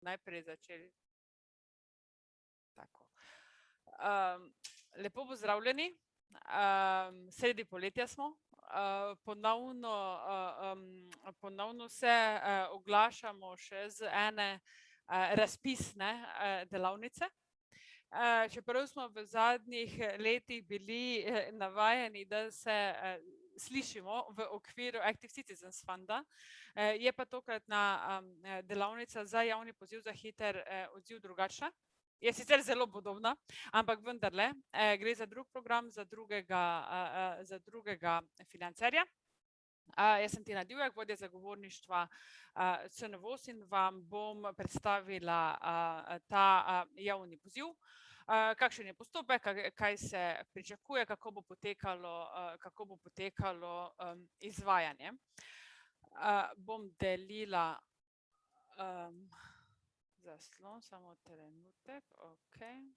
najprej začeli. Tako. Lepo pozdravljeni, sredi poletja smo, ponovno se oglašamo še z ene razpisne delavnice. Čeprav smo v zadnjih letih bili navajeni, da se slišimo v okviru Active Citizens Funda, je pa tokratna delavnica za javni poziv za hiter odziv drugačna. Je sicer zelo podobna, ampak vendarle gre za drug program, za drugega financerja. Jaz sem Tina Divjak, vodja zagovorništva CNVOS in vam bom predstavila ta javni poziv. Kakšen je postopek, kaj se pričakuje, kako bo potekalo izvajanje. Bom delila zaslon, samo trenutek, okej.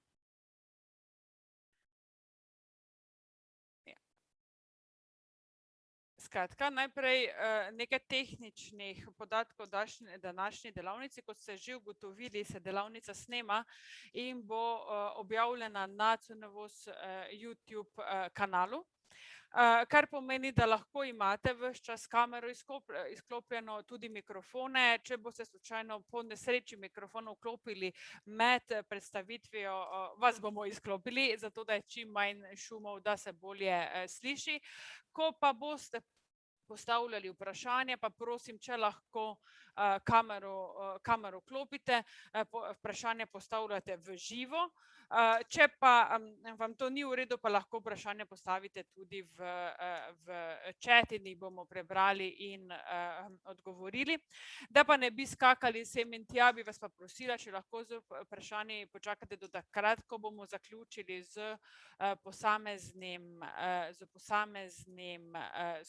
Skratka, najprej nekaj tehničnih podatkov današnji delavnici. Kot ste že ugotovili, se delavnica snema in bo objavljena na CNVOS YouTube kanalu. Kar pomeni, da lahko imate ves čas kamero izklopljeno, tudi mikrofone. Če boste slučajno po nesreči mikrofon vklopili med predstavitvijo, vas bomo izklopili, zato da je čim manj šumov, da se bolje sliši. Ko pa boste postavljali vprašanje, pa prosim, če lahko kamero vklopite, vprašanje postavljate v živo. Če pa vam to ni v redu, pa lahko vprašanje postavite tudi v chat in jih bomo prebrali in odgovorili. Da pa ne bi skakali sem in tja, bi vas pa prosila, če lahko z vprašanji počakate do takrat, ko bomo zaključili z posameznim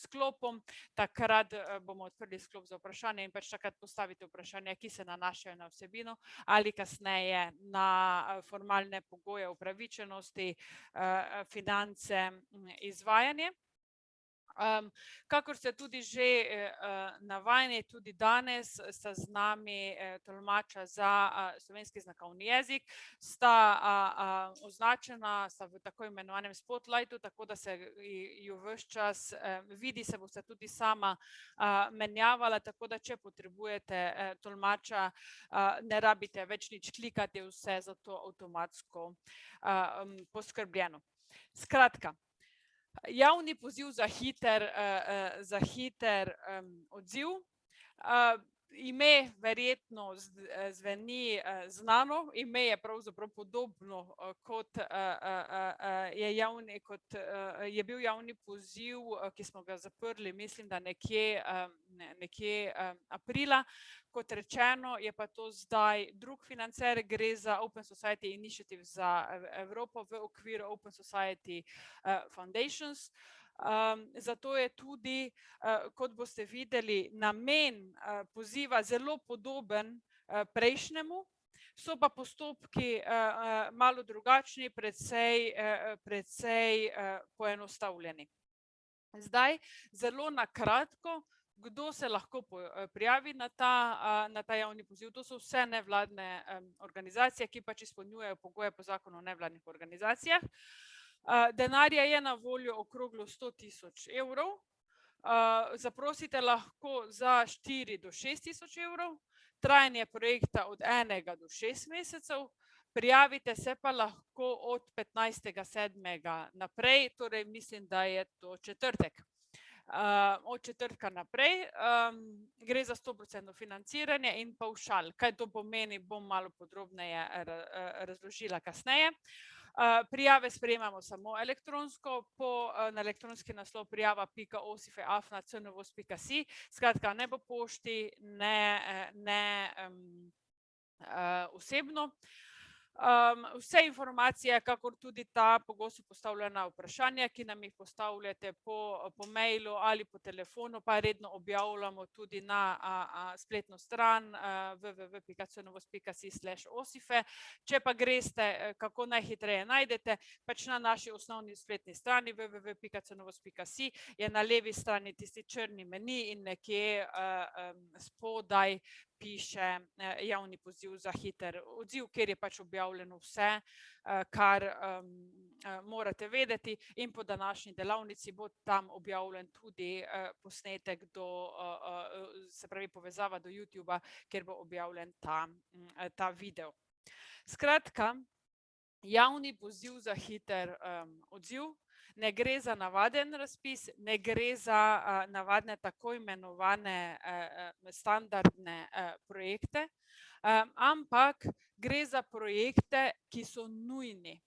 sklopom. Takrat bomo odprli sklop za vprašanje in pač takrat postavite vprašanja, ki se nanašajo na vsebino ali kasneje na formalne pogoje upravičenosti, finance, izvajanje. Kakor ste tudi že navajeni, tudi danes sta z nami tolmača za slovenski znakovni jezik, sta označena, sta v tako imenovanem spotlightu, tako da se ju ves čas vidi, se boste tudi sama menjavala, tako da če potrebujete tolmača, ne rabite več nič klikati, vse za to avtomatsko poskrbljeno. Skratka, javni poziv za hiter odziv. Ime verjetno zveni znano, ime je pravzaprav podobno kot je bil javni poziv, ki smo ga zaprli, mislim, da nekje aprila. Kot rečeno, je pa to zdaj drug financer, gre za Open Society Initiative za Evropo v okviru Open Society Foundations. Zato je tudi, kot boste videli, namen poziva zelo podoben prejšnjemu, so pa postopki malo drugačni, precej poenostavljeni. Zdaj, zelo na kratko, kdo se lahko prijavi na ta javni poziv. To so vse nevladne organizacije, ki pač izpolnjujejo pogoje po zakonu o nevladnih organizacijah. Denarja je na voljo okroglo 100.000 evrov. Zaprosite lahko za 4 do 6.000 evrov. Trajanje projekta od 1 do 6 mesecev. Prijavite se pa lahko od 15.7. naprej, torej mislim, da je to četrtek. Od četrtka naprej gre za 100% financiranje in pavšal. Kaj to pomeni, bom malo podrobneje razložila kasneje. Prijave sprejemamo samo elektronsko, na elektronski naslov prijava.osife@cnvos.si. Skratka, ne po pošti, ne osebno. Vse informacije, kakor tudi ta pogosto postavljena vprašanja, ki nam jih postavljate po mailu ali po telefonu, pa redno objavljamo tudi na spletno stran www.cnvos.si/osife. Če pa greste, kako najhitreje najdete, pač na naši osnovni spletni strani www.cnvos.si je na levi strani tisti črni meni in nekje spodaj napiše javni poziv za hiter odziv, kjer je pač objavljeno vse, kar morate vedeti, in po današnji delavnici bo tam objavljen tudi posnetek se pravi povezava do YouTubea, kjer bo objavljen ta video. Skratka, javni poziv za hiter odziv ne gre za navaden razpis, ne gre za navadne tako imenovane standardne projekte, ampak gre za projekte, ki so nujni.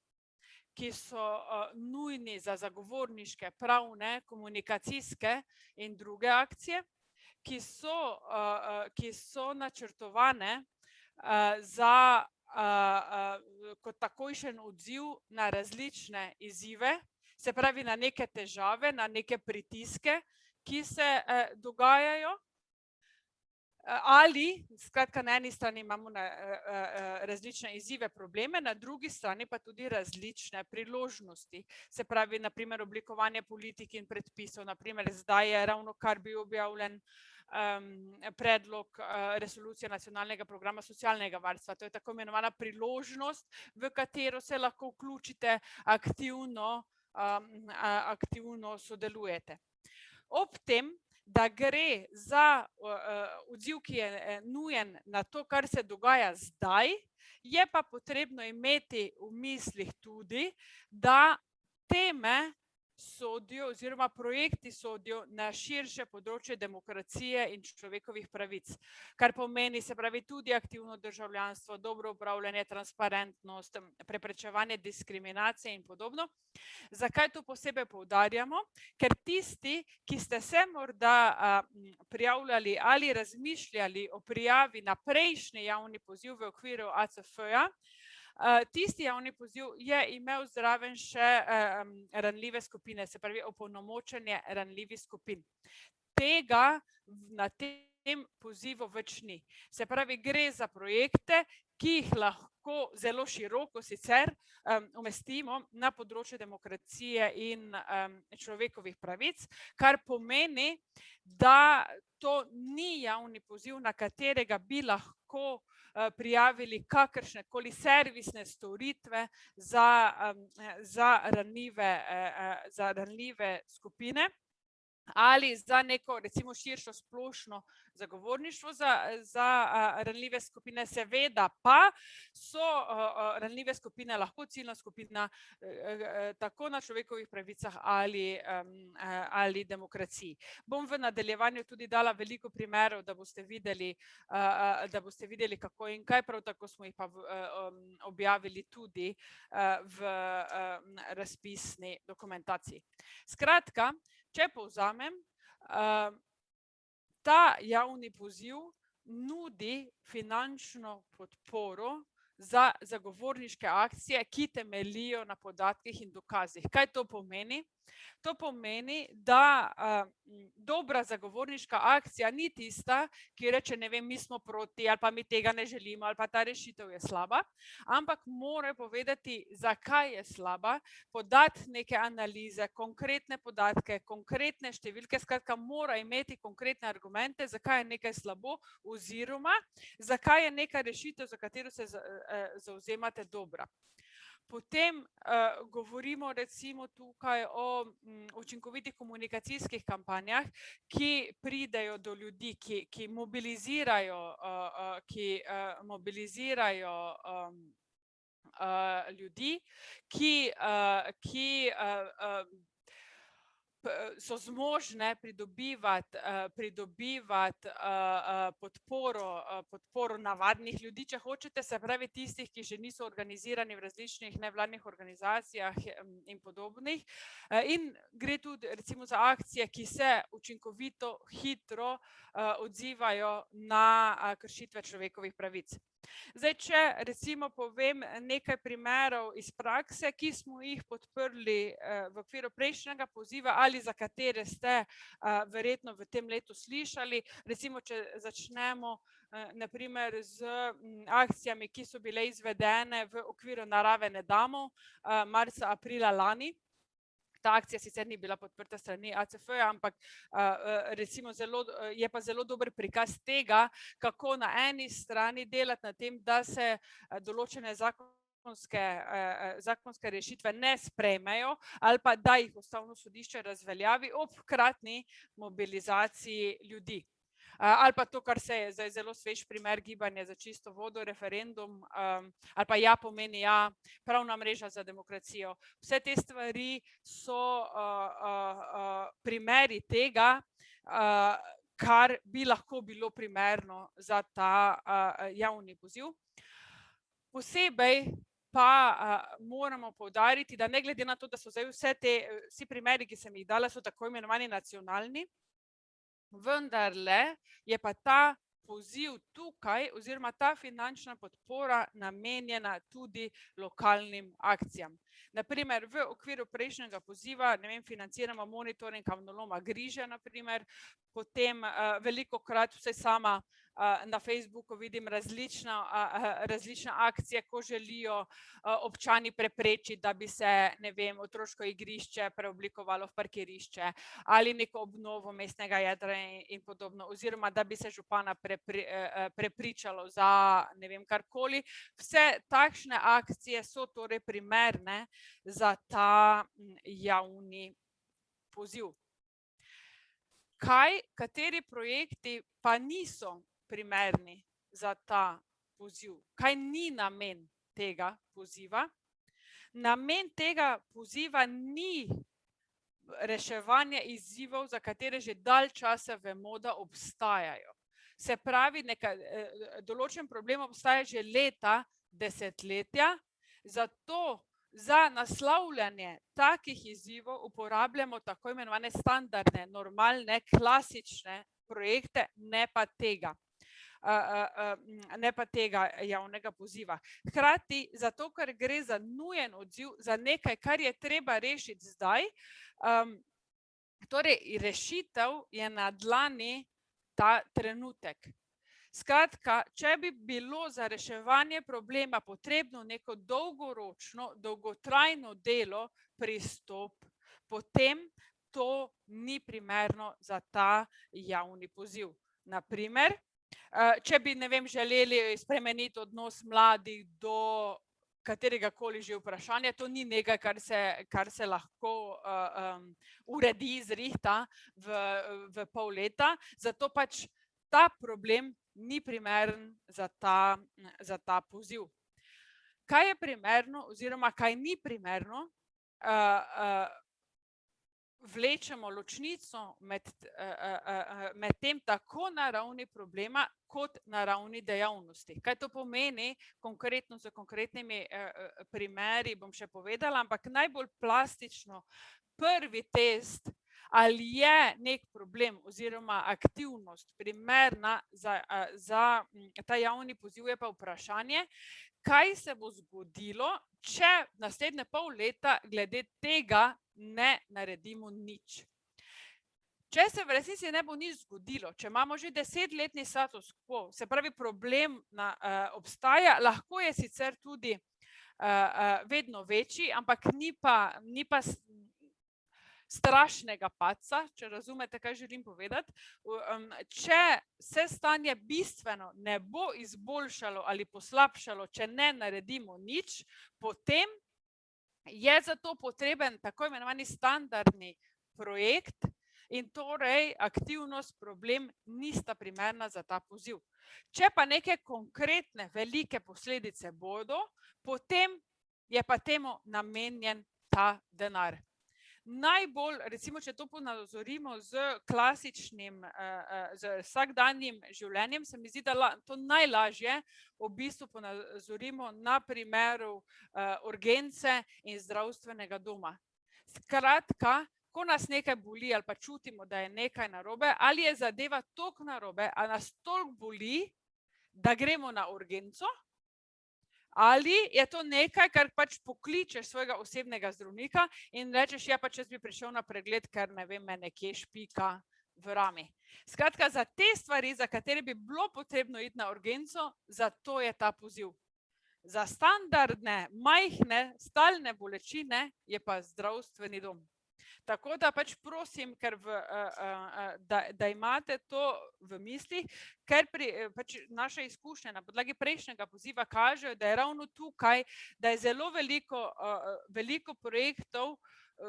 Ki so nujni za zagovorniške, pravne, komunikacijske in druge akcije, ki so načrtovane kot takojšen odziv na različne izzive, se pravi na neke težave, na neke pritiske, ki se dogajajo. Ali, skratka, na eni strani imamo različne izzive, probleme, na drugi strani pa tudi različne priložnosti. Se pravi, na primer, oblikovanje politik in predpisov, na primer, zdaj je ravno kar bil objavljen predlog resolucije nacionalnega programa socialnega varstva. To je tako imenovana priložnost, v katero se lahko vključite aktivno sodelujete. Ob tem, da gre za odziv, ki je nujen na to, kar se dogaja zdaj, je pa potrebno imeti v mislih tudi, da teme sodijo oziroma projekti sodijo na širše področje demokracije in človekovih pravic, kar pomeni, se pravi, tudi aktivno državljanstvo, dobro upravljanje, transparentnost, preprečevanje diskriminacije in podobno. Zakaj to posebej poudarjamo? Ker tisti, ki ste se morda prijavljali ali razmišljali o prijavi na prejšnji javni poziv v okviru ACF-ja, tisti javni poziv je imel zraven še ranljive skupine, se pravi opolnomočenje ranljivih skupin. Tega na tem pozivu več ni. Se pravi, gre za projekte, ki jih lahko zelo široko sicer umestimo na področje demokracije in človekovih pravic, kar pomeni, da to ni javni poziv, na katerega bi lahko prijavili kakršnekoli servisne storitve za ranljive skupine ali za neko, recimo, širšo splošno zagovorništvo za ranljive skupine. Seveda pa so ranljive skupine lahko ciljna skupina tako na človekovih pravicah ali demokraciji. Bom v nadaljevanju tudi dala veliko primerov, da boste videli, kako in kaj, prav tako smo jih pa objavili tudi v razpisni dokumentaciji. Skratka, če povzamem, ta javni poziv nudi finančno podporo za zagovorniške akcije, ki temeljijo na podatkih in dokazih. Kaj to pomeni? To pomeni, da dobra zagovorniška akcija ni tista, ki reče, ne vem, mi smo proti ali pa mi tega ne želimo ali pa ta rešitev je slaba, ampak mora povedati, zakaj je slaba, podati neke analize, konkretne podatke, konkretne številke, skratka mora imeti konkretne argumente, zakaj je nekaj slabo oziroma zakaj je neka rešitev, za katero se zavzemate, dobra. Potem govorimo recimo tukaj o učinkovitih komunikacijskih kampanjah, ki pridejo do ljudi, ki mobilizirajo ljudi, ki so zmožne pridobivati podporo navadnih ljudi, če hočete, se pravi tistih, ki že niso organizirani v različnih nevladnih organizacijah in podobnih. In gre tudi recimo za akcije, ki se učinkovito, hitro odzivajo na kršitve človekovih pravic. Zdaj, če recimo povem nekaj primerov iz prakse, ki smo jih podprli v okviru prejšnjega poziva ali za katere ste verjetno v tem letu slišali, recimo, če začnemo na primer z akcijami, ki so bile izvedene v okviru Narave ne damo marca, aprila lani, Ta akcija sicer ni bila podprta strani ACF-ja, ampak recimo je pa zelo dober prikaz tega, kako na eni strani delati na tem, da se določene zakonske rešitve ne sprejmejo ali pa da jih ustavno sodišče razveljavi ob hkratni mobilizaciji ljudi. Ali pa to, kar se je zdaj zelo svež primer gibanja za čisto vodo, referendum, ali pa ja pomeni ja, pravna mreža za demokracijo. Vse te stvari so primeri tega, kar bi lahko bilo primerno za ta javni poziv. Posebej pa moramo poudariti, da ne glede na to, da so zdaj vsi primeri, ki sem jih dala, so tako imenovani nacionalni, vendarle je pa ta poziv tukaj oziroma ta finančna podpora namenjena tudi lokalnim akcijam. Naprimer, v okviru prejšnjega poziva, ne vem, financiramo monitoring kamnoloma Griže, naprimer, potem velikokrat vse sama na Facebooku vidim različne akcije, ko želijo občani preprečiti, da bi se, ne vem, otroško igrišče preoblikovalo v parkirišče ali neko obnovo mestnega jedra in podobno, oziroma da bi se župana prepričalo za ne vem karkoli. Vse takšne akcije so torej primerne za ta javni poziv. Kateri projekti pa niso primerni za ta poziv? Kaj ni namen tega poziva? Namen tega poziva ni reševanje izzivov, za katere že dalj časa vemo, da obstajajo. Se pravi, določen problem obstaja že leta, desetletja, zato za naslavljanje takih izzivov uporabljamo tako imenovane standardne, normalne, klasične projekte, ne pa tega javnega poziva. Hkrati zato, ker gre za nujen odziv, za nekaj, kar je treba rešiti zdaj, torej rešitev je na dlani ta trenutek. Skratka, če bi bilo za reševanje problema potrebno neko dolgoročno, dolgotrajno delo, pristop, potem to ni primerno za ta javni poziv. Naprimer, če bi, ne vem, želeli spremeniti odnos mladih do kateregakoli že vprašanja, to ni nekaj, kar se lahko uredi, zrihta v pol leta, zato pač ta problem ni primeren za ta poziv. Kaj je primerno oziroma kaj ni primerno? Vlečemo ločnico med tem tako na ravni problema kot na ravni dejavnosti. Kaj to pomeni konkretno z konkretnimi primeri, bom še povedala, ampak najbolj plastično prvi test, ali je nek problem oziroma aktivnost primerna za ta javni poziv, je pa vprašanje, kaj se bo zgodilo, če naslednje pol leta glede tega ne naredimo nič. Če se v resnici ne bo nič zgodilo, če imamo že 10-letni status quo, se pravi problem obstaja, lahko je sicer tudi vedno večji, ampak ni pa strašnega padca, če razumete, kaj želim povedati. Če se stanje bistveno ne bo izboljšalo ali poslabšalo, če ne naredimo nič, potem je zato potreben tako imenovani standardni projekt in torej aktivnost, problem nista primerna za ta poziv. Če pa neke konkretne velike posledice bodo, potem je pa temu namenjen ta denar. Najbolj, recimo, če to ponazorimo z klasičnim, z vsakdanjim življenjem, se mi zdi, da to najlažje v bistvu ponazorimo na primeru urgence in zdravstvenega doma. Skratka, ko nas nekaj boli ali pa čutimo, da je nekaj narobe, ali je zadeva toliko narobe, ali nas toliko boli, da gremo na urgenco, ali je to nekaj, kar pač pokličeš svojega osebnega zdravnika in rečeš, ja, pač jaz bi prišel na pregled, ker ne vem, me nekje špika v rami. Skratka, za te stvari, za katere bi bilo potrebno iti na urgenco, zato je ta poziv. Za standardne, majhne, stalne bolečine je pa zdravstveni dom. Tako da pač prosim, ker da imate to v mislih, ker pač naše izkušnje na podlagi prejšnjega poziva kažejo, da je ravno tukaj, da je zelo veliko projektov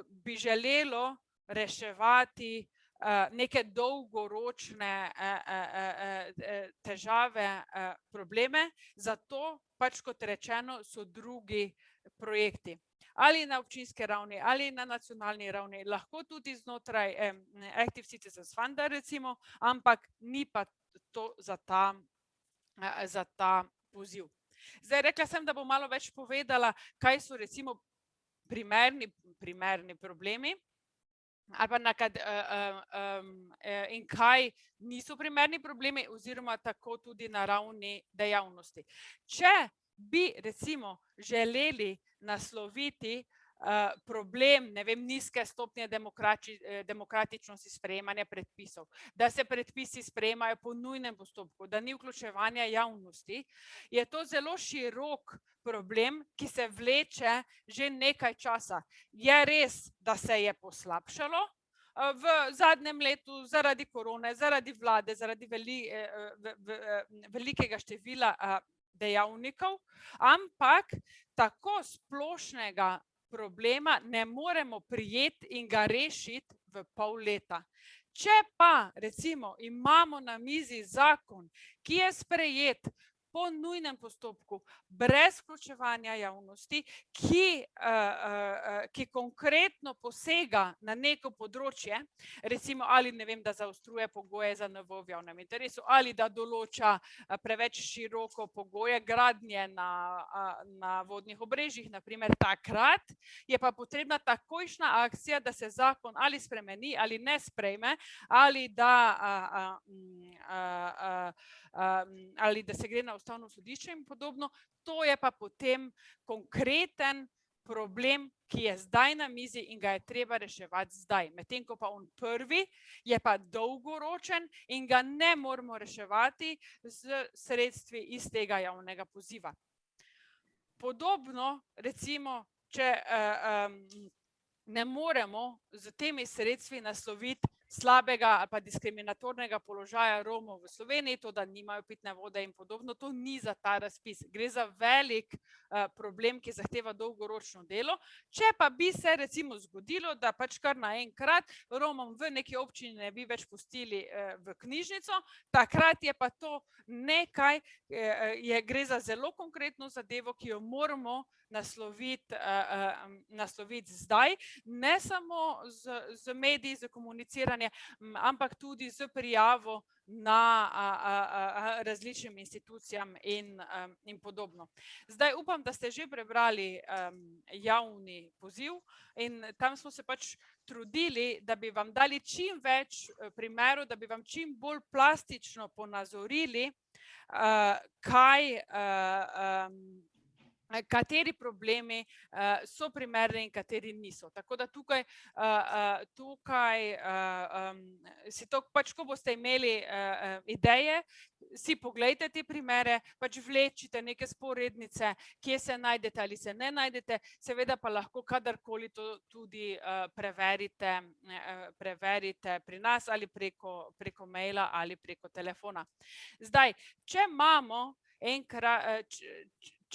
bi želelo reševati neke dolgoročne težave, probleme, zato pač kot rečeno so drugi projekti. Ali na občinski ravni, ali na nacionalni ravni, lahko tudi znotraj Active Citizens Funda recimo, ampak ni pa to za ta poziv. Zdaj, rekla sem, da bom malo več povedala, kaj so recimo primerni problemi, ali pa in kaj niso primerni problemi, oziroma tako tudi na ravni dejavnosti. Če bi recimo želeli nasloviti problem, ne vem, nizke stopnje demokratičnosti sprejemanja predpisov, da se predpisi sprejemajo po nujnem postopku, da ni vključevanja javnosti, je to zelo širok problem, ki se vleče že nekaj časa. Je res, da se je poslabšalo v zadnjem letu zaradi korone, zaradi vlade, zaradi velikega števila dejavnikov, ampak tako splošnega problema ne moremo prijeti in ga rešiti v pol leta. Če pa recimo imamo na mizi zakon, ki je sprejet po nujnem postopku, brez vključevanja javnosti, ki konkretno posega na neko področje, recimo ali ne vem, da zaostruje pogoje za NVO v javnem interesu, ali da določa preveč široko pogoje gradnje na vodnih obrežjih, na primer, takrat je pa potrebna takojšnja akcija, da se zakon ali spremeni ali ne sprejme, ali da se gre na ustavno sodišče in podobno. To je pa potem konkreten problem, ki je zdaj na mizi in ga je treba reševati zdaj. Medtem ko pa on prvi je pa dolgoročen in ga ne moramo reševati z sredstvi iz tega javnega poziva. Podobno, recimo, če ne moremo z temi sredstvi nasloviti slabega ali pa diskriminatornega položaja Romov v Sloveniji, to, da nimajo pitne vode in podobno, to ni za ta razpis. Gre za velik problem, ki zahteva dolgoročno delo. Če pa bi se recimo zgodilo, da pač kar naenkrat Romom v neki občini ne bi več pustili v knjižnico, takrat je pa to nekaj, gre za zelo konkretno zadevo, ki jo moramo nasloviti zdaj, ne samo z mediji, z komuniciranje, ampak tudi z prijavo na različnim institucijam in podobno. Zdaj upam, da ste že prebrali javni poziv in tam smo se pač trudili, da bi vam dali čim več primerov, da bi vam čim bolj plastično ponazorili, kateri problemi so primerni in kateri niso. Tako da tukaj si to pač, ko boste imeli ideje, si poglejte te primere, pač vlečite neke sporednice, kje se najdete ali se ne najdete, seveda pa lahko kadarkoli to tudi preverite pri nas ali preko maila ali preko telefona. Zdaj, če imamo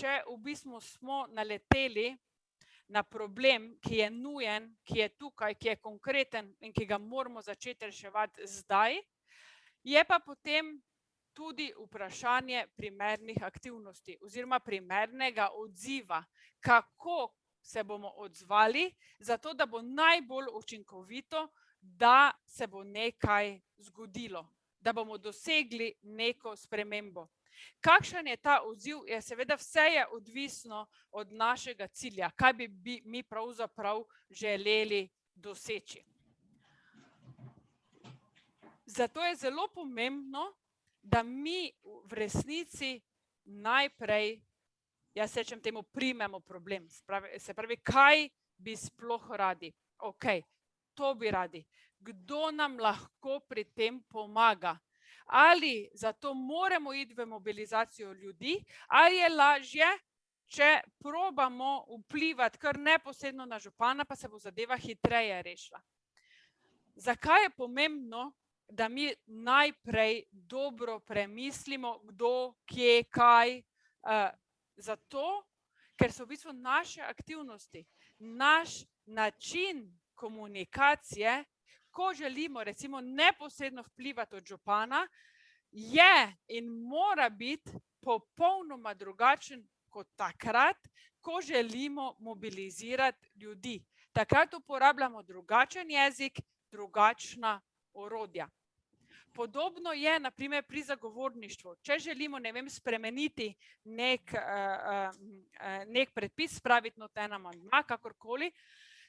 če v bistvu smo naleteli na problem, ki je nujen, ki je tukaj, ki je konkreten in ki ga moramo začeti reševati zdaj, je pa potem tudi vprašanje primernih aktivnosti oziroma primernega odziva, kako se bomo odzvali, zato da bo najbolj učinkovito, da se bo nekaj zgodilo, da bomo dosegli neko spremembo. Kakšen je ta odziv? Seveda vse je odvisno od našega cilja, kaj bi mi pravzaprav želeli doseči. Zato je zelo pomembno, da mi v resnici najprej, jaz rečem temu, primemo problem. Se pravi, kaj bi sploh radi? Okej, to bi radi. Kdo nam lahko pri tem pomaga? Ali zato moramo iti v mobilizacijo ljudi, ali je lažje, če probamo vplivati kar neposredno na župana, pa se bo zadeva hitreje rešila. Zakaj je pomembno, da mi najprej dobro premislimo, kdo, kje, kaj? Zato, ker so v bistvu naše aktivnosti, naš način komunikacije, ko želimo recimo neposredno vplivati od župana, je in mora biti popolnoma drugačen kot takrat, ko želimo mobilizirati ljudi. Takrat uporabljamo drugačen jezik, drugačna orodja. Podobno je na primer pri zagovorništvu. Če želimo, ne vem, spremeniti nek predpis, spraviti noten amandma, kakorkoli,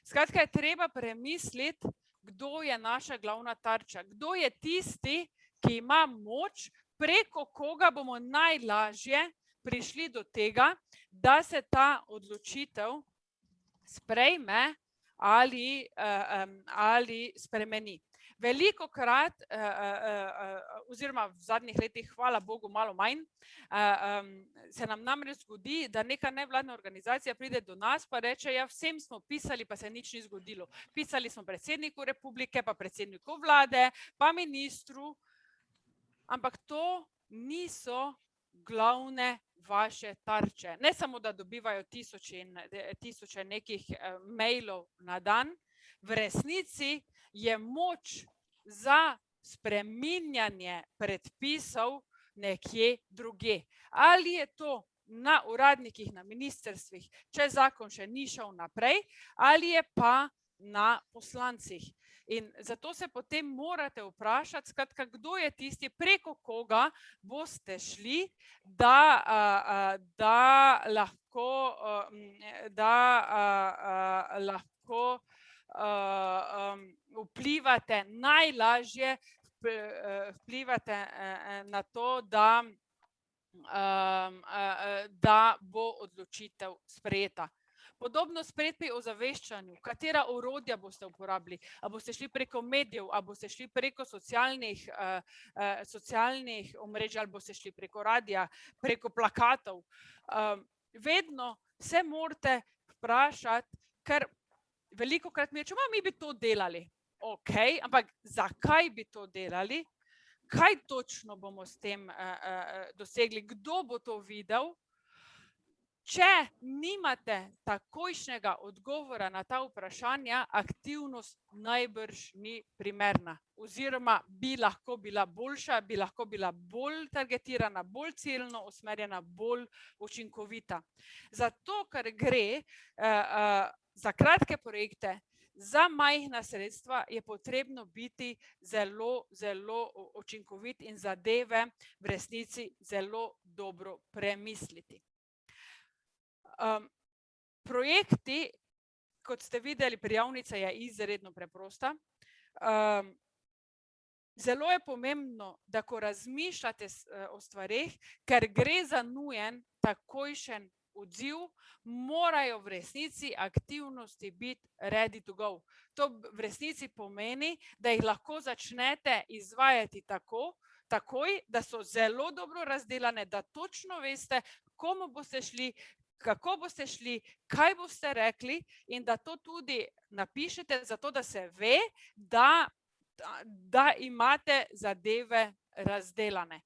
skratka je treba premisliti, kdo je naša glavna tarča, kdo je tisti, ki ima moč, preko koga bomo najlažje prišli do tega, da se ta odločitev sprejme ali spremeni. Velikokrat, oziroma v zadnjih letih, hvala Bogu, malo manj, se nam namreč zgodi, da neka nevladna organizacija pride do nas pa reče, ja, vsem smo pisali, pa se nič ni zgodilo. Pisali smo predsedniku republike, pa predsedniku vlade, pa ministru, ampak to niso glavne vaše tarče. Ne samo, da dobivajo tisoče nekih mailov na dan, v resnici je moč za spreminjanje predpisov nekje drugje. Ali je to na uradnikih, na ministrstvih, če zakon še ni šel naprej, ali je pa na poslancih. In zato se potem morate vprašati, skratka, kdo je tisti, preko koga boste šli, da lahko vplivate najlažje, vplivate na to, da bo odločitev sprejeta. Podobno spet pri ozaveščanju, katera orodja boste uporabili, a boste šli preko medijev, a boste šli preko socialnih omrežij, ali boste šli preko radia, preko plakatov. Vedno se morate vprašati, ker velikokrat mi rečemo, mi bi to delali. Ok, ampak zakaj bi to delali? Kaj točno bomo s tem dosegli? Kdo bo to videl? Če nimate takojšnjega odgovora na ta vprašanja, aktivnost najbrž ni primerna. Oziroma bi lahko bila boljša, bi lahko bila bolj targetirana, bolj ciljno usmerjena, bolj učinkovita. Zato, ker gre za kratke projekte, za majhna sredstva, je potrebno biti zelo, zelo učinkovit in zadeve v resnici zelo dobro premisliti. Projekti, kot ste videli, prijavnica je izredno preprosta. Zelo je pomembno, da ko razmišljate o stvareh, ker gre za nujen, takojšen odziv, morajo v resnici aktivnosti biti ready to go. To v resnici pomeni, da jih lahko začnete izvajati takoj, da so zelo dobro razdelane, da točno veste, komu boste šli, kako boste šli, kaj boste rekli in da to tudi napišete, zato da se ve, da imate zadeve razdelane.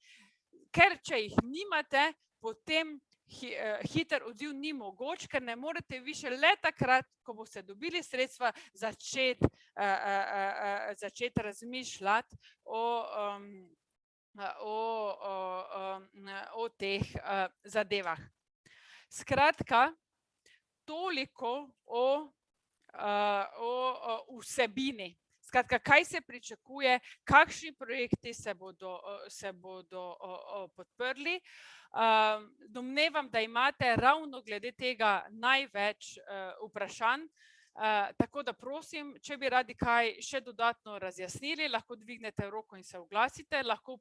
Ker če jih nimate, potem hiter odziv ni mogoč, ker ne morete vi šele takrat, ko boste dobili sredstva, začeti razmišljati o teh zadevah. Skratka, toliko o vsebini. Skratka, kaj se pričakuje, kakšni projekti se bodo podprli. Domnevam, da imate ravno glede tega največ vprašanj. Tako da prosim, če bi radi kaj še dodatno razjasnili, lahko dvignete roko in se oglasite, lahko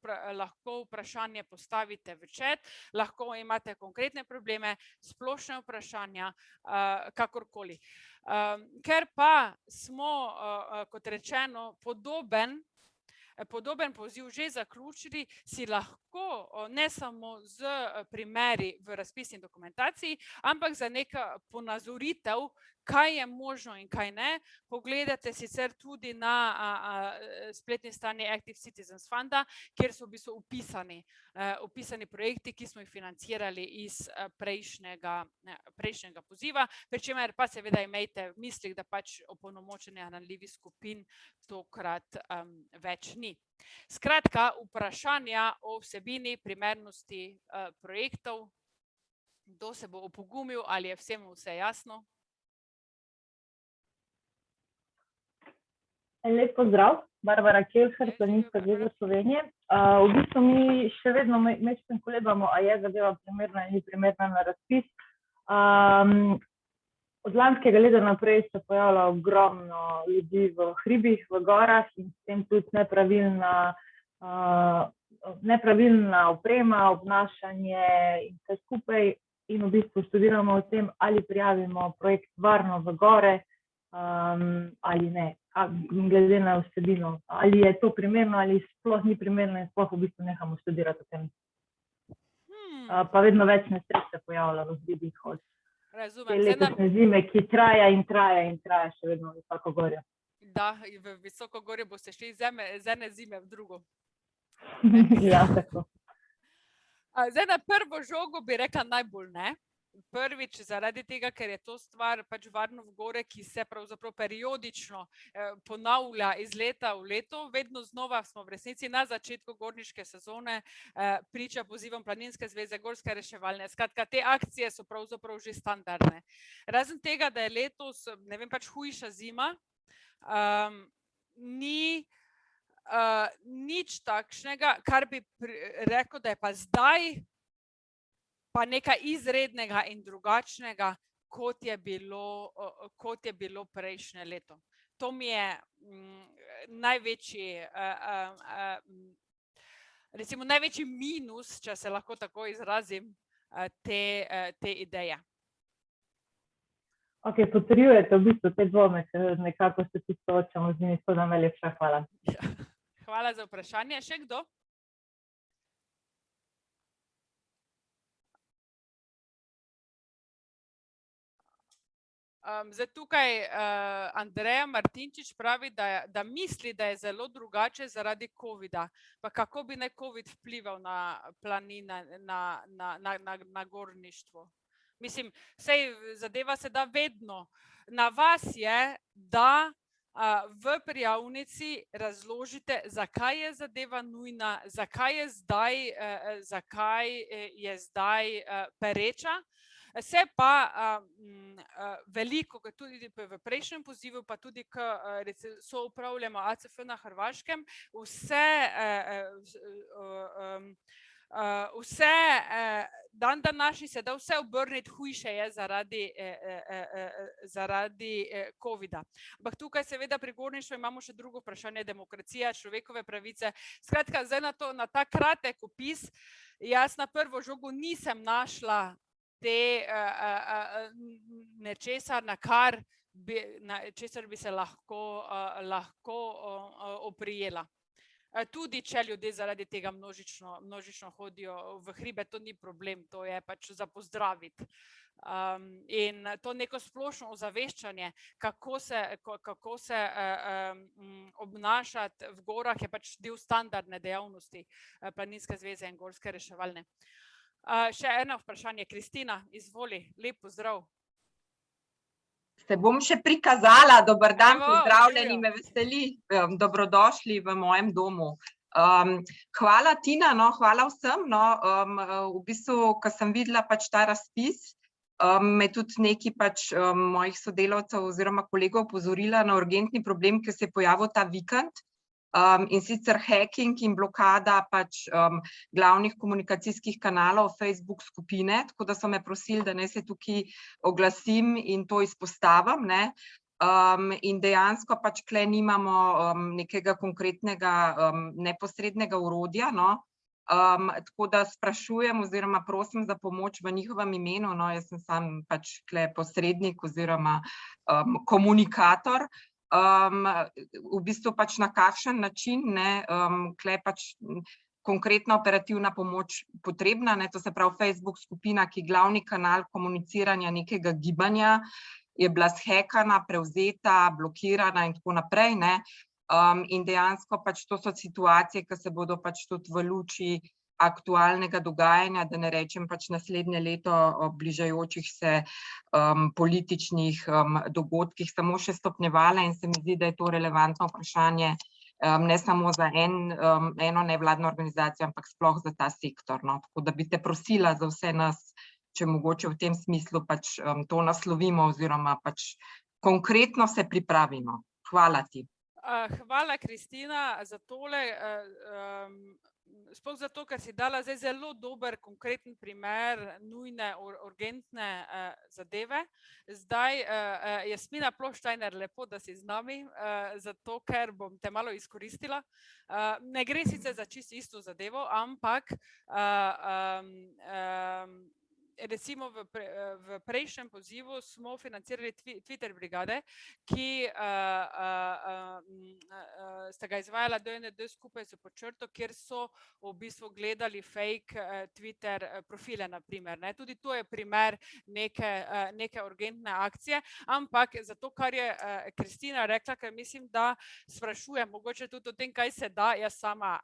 vprašanje postavite v chat, lahko imate konkretne probleme, splošne vprašanja, kakorkoli. Ker pa smo, kot rečeno, podoben podoben poziv že zaključili, si lahko ne samo z primeri v razpisni dokumentaciji, ampak za neka ponazoritev, kaj je možno in kaj ne, pogledate sicer tudi na spletni strani Active Citizens Funda, kjer so v bistvu opisani projekti, ki smo jih financirali iz prejšnjega poziva, pri čemer pa seveda imejte v mislih, da pač opolnomočenih ranljivih skupin tokrat več ni. Skratka, vprašanja o vsebini, primernosti projektov, kdo se bo opogumil, ali je vsem vse jasno? Lep pozdrav, Barbara Kelher, Planinska zveza Slovenije. V bistvu mi še vedno mečkim kolebamo, a je zadeva primerna ali ni primerna na razpis. Od lanskega leta naprej se pojavlja ogromno ljudi v hribih, v gorah in s tem tudi nepravilna oprema, obnašanje in vse skupaj. In v bistvu študiramo o tem, ali prijavimo projekt varno v gore ali ne, glede na vsebino. Ali je to primerno ali sploh ni primerno in sploh v bistvu nehamo študirati o tem. Pa vedno več nesreč se pojavlja v hribih od te letošnje zime, ki traja in traja še vedno v visoko gorje. Da, v visoko gorje boste šli z ene zime v drugo. Ja, tako. Zdaj na prvo žogo bi rekla najbolj ne. Prvič zaradi tega, ker je to stvar pač varno v gore, ki se pravzaprav periodično ponavlja iz leta v leto. Vedno znova smo v resnici na začetku gorniške sezone priča pozivom Planinske zveze, Gorske reševalne. Skratka, te akcije so pravzaprav že standardne. Razen tega, da je letos, ne vem, pač hujša zima, ni nič takšnega, kar bi rekel, da je pa zdaj pa nekaj izrednega in drugačnega, kot je bilo prejšnje leto. To mi je največji minus, če se lahko tako izrazim, te ideje. Ok, potrjujete v bistvu te dvome, ker nekako se tudi soočamo z njimi, tako da najlepša hvala. Hvala za vprašanje. Še kdo? Zdaj tukaj Andreja Martinčič pravi, da misli, da je zelo drugače zaradi covida. Pa kako bi naj covid vplival na planine, na gorništvo? Mislim, sej zadeva se da vedno. Na vas je, da v prijavnici razložite, zakaj je zadeva nujna, zakaj je zdaj pereča. Se pa veliko, tudi v prejšnjem pozivu, pa tudi, ko soupravljamo ACF na Hrvaškem, vse dan današnji se da vse obrniti, hujše je zaradi covida. Ampak tukaj seveda pri gorništvu imamo še drugo vprašanje, demokracija, človekove pravice. Skratka, zdaj na ta kratek opis, jaz na prvo žogo nisem našla nečesa, česar bi se lahko oprijela. Tudi če ljudje zaradi tega množično hodijo v hribe, to ni problem, to je pač za pozdraviti. In to neko splošno ozaveščanje, kako se obnašati v gorah, je pač del standardne dejavnosti Planinske zveze in Gorske reševalne. Še eno vprašanje, Kristina, izvoli, lep pozdrav. Se bom še prikazala, dober dan, pozdravljeni, me veseli, dobrodošli v mojem domu. Hvala Tina, hvala vsem, v bistvu, ko sem videla pač ta razpis, me tudi nekaj pač mojih sodelavcev oziroma kolegov opozorila na urgentni problem, ki se je pojavil ta vikend. In sicer hacking in blokada pač glavnih komunikacijskih kanalov Facebook skupine, tako da so me prosili, da naj se tukaj oglasim in to izpostavim. In dejansko pač tukaj nimamo nekega konkretnega neposrednega orodja, tako da sprašujem oziroma prosim za pomoč v njihovem imenu, jaz sem sam pač tukaj posrednik oziroma komunikator. v bistvu pač na kakšen način, kle pač konkretna operativna pomoč potrebna, to se pravi Facebook skupina, ki glavni kanal komuniciranja nekega gibanja, je bila zhekana, prevzeta, blokirana in tako naprej, in dejansko pač to so situacije, ki se bodo pač tudi v luči aktualnega dogajanja, da ne rečem pač naslednje leto ob bližajočih se političnih dogodkih samo še stopnjevale in se mi zdi, da je to relevantno vprašanje ne samo za eno nevladno organizacijo, ampak sploh za ta sektor. Tako da bi te prosila za vse nas, če mogoče v tem smislu pač to naslovimo oziroma pač konkretno se pripravimo. Hvala ti. Hvala, Kristina, za tole. Sploh zato, ker si dala zdaj zelo dober, konkreten primer nujne, urgentne zadeve. Zdaj, Jasmina Ploštajner, lepo, da si z nami, zato, ker bom te malo izkoristila. Ne gre sicer za čisto isto zadevo, ampak recimo v prejšnjem pozivu smo financirali Twitter brigade, ki sta ga izvajala DND skupaj s Podčrto, kjer so v bistvu gledali fake Twitter profile, naprimer. Tudi to je primer neke urgentne akcije, ampak zato, kar je Kristina rekla, ker mislim, da sprašujem mogoče tudi o tem, kaj se da, jaz sama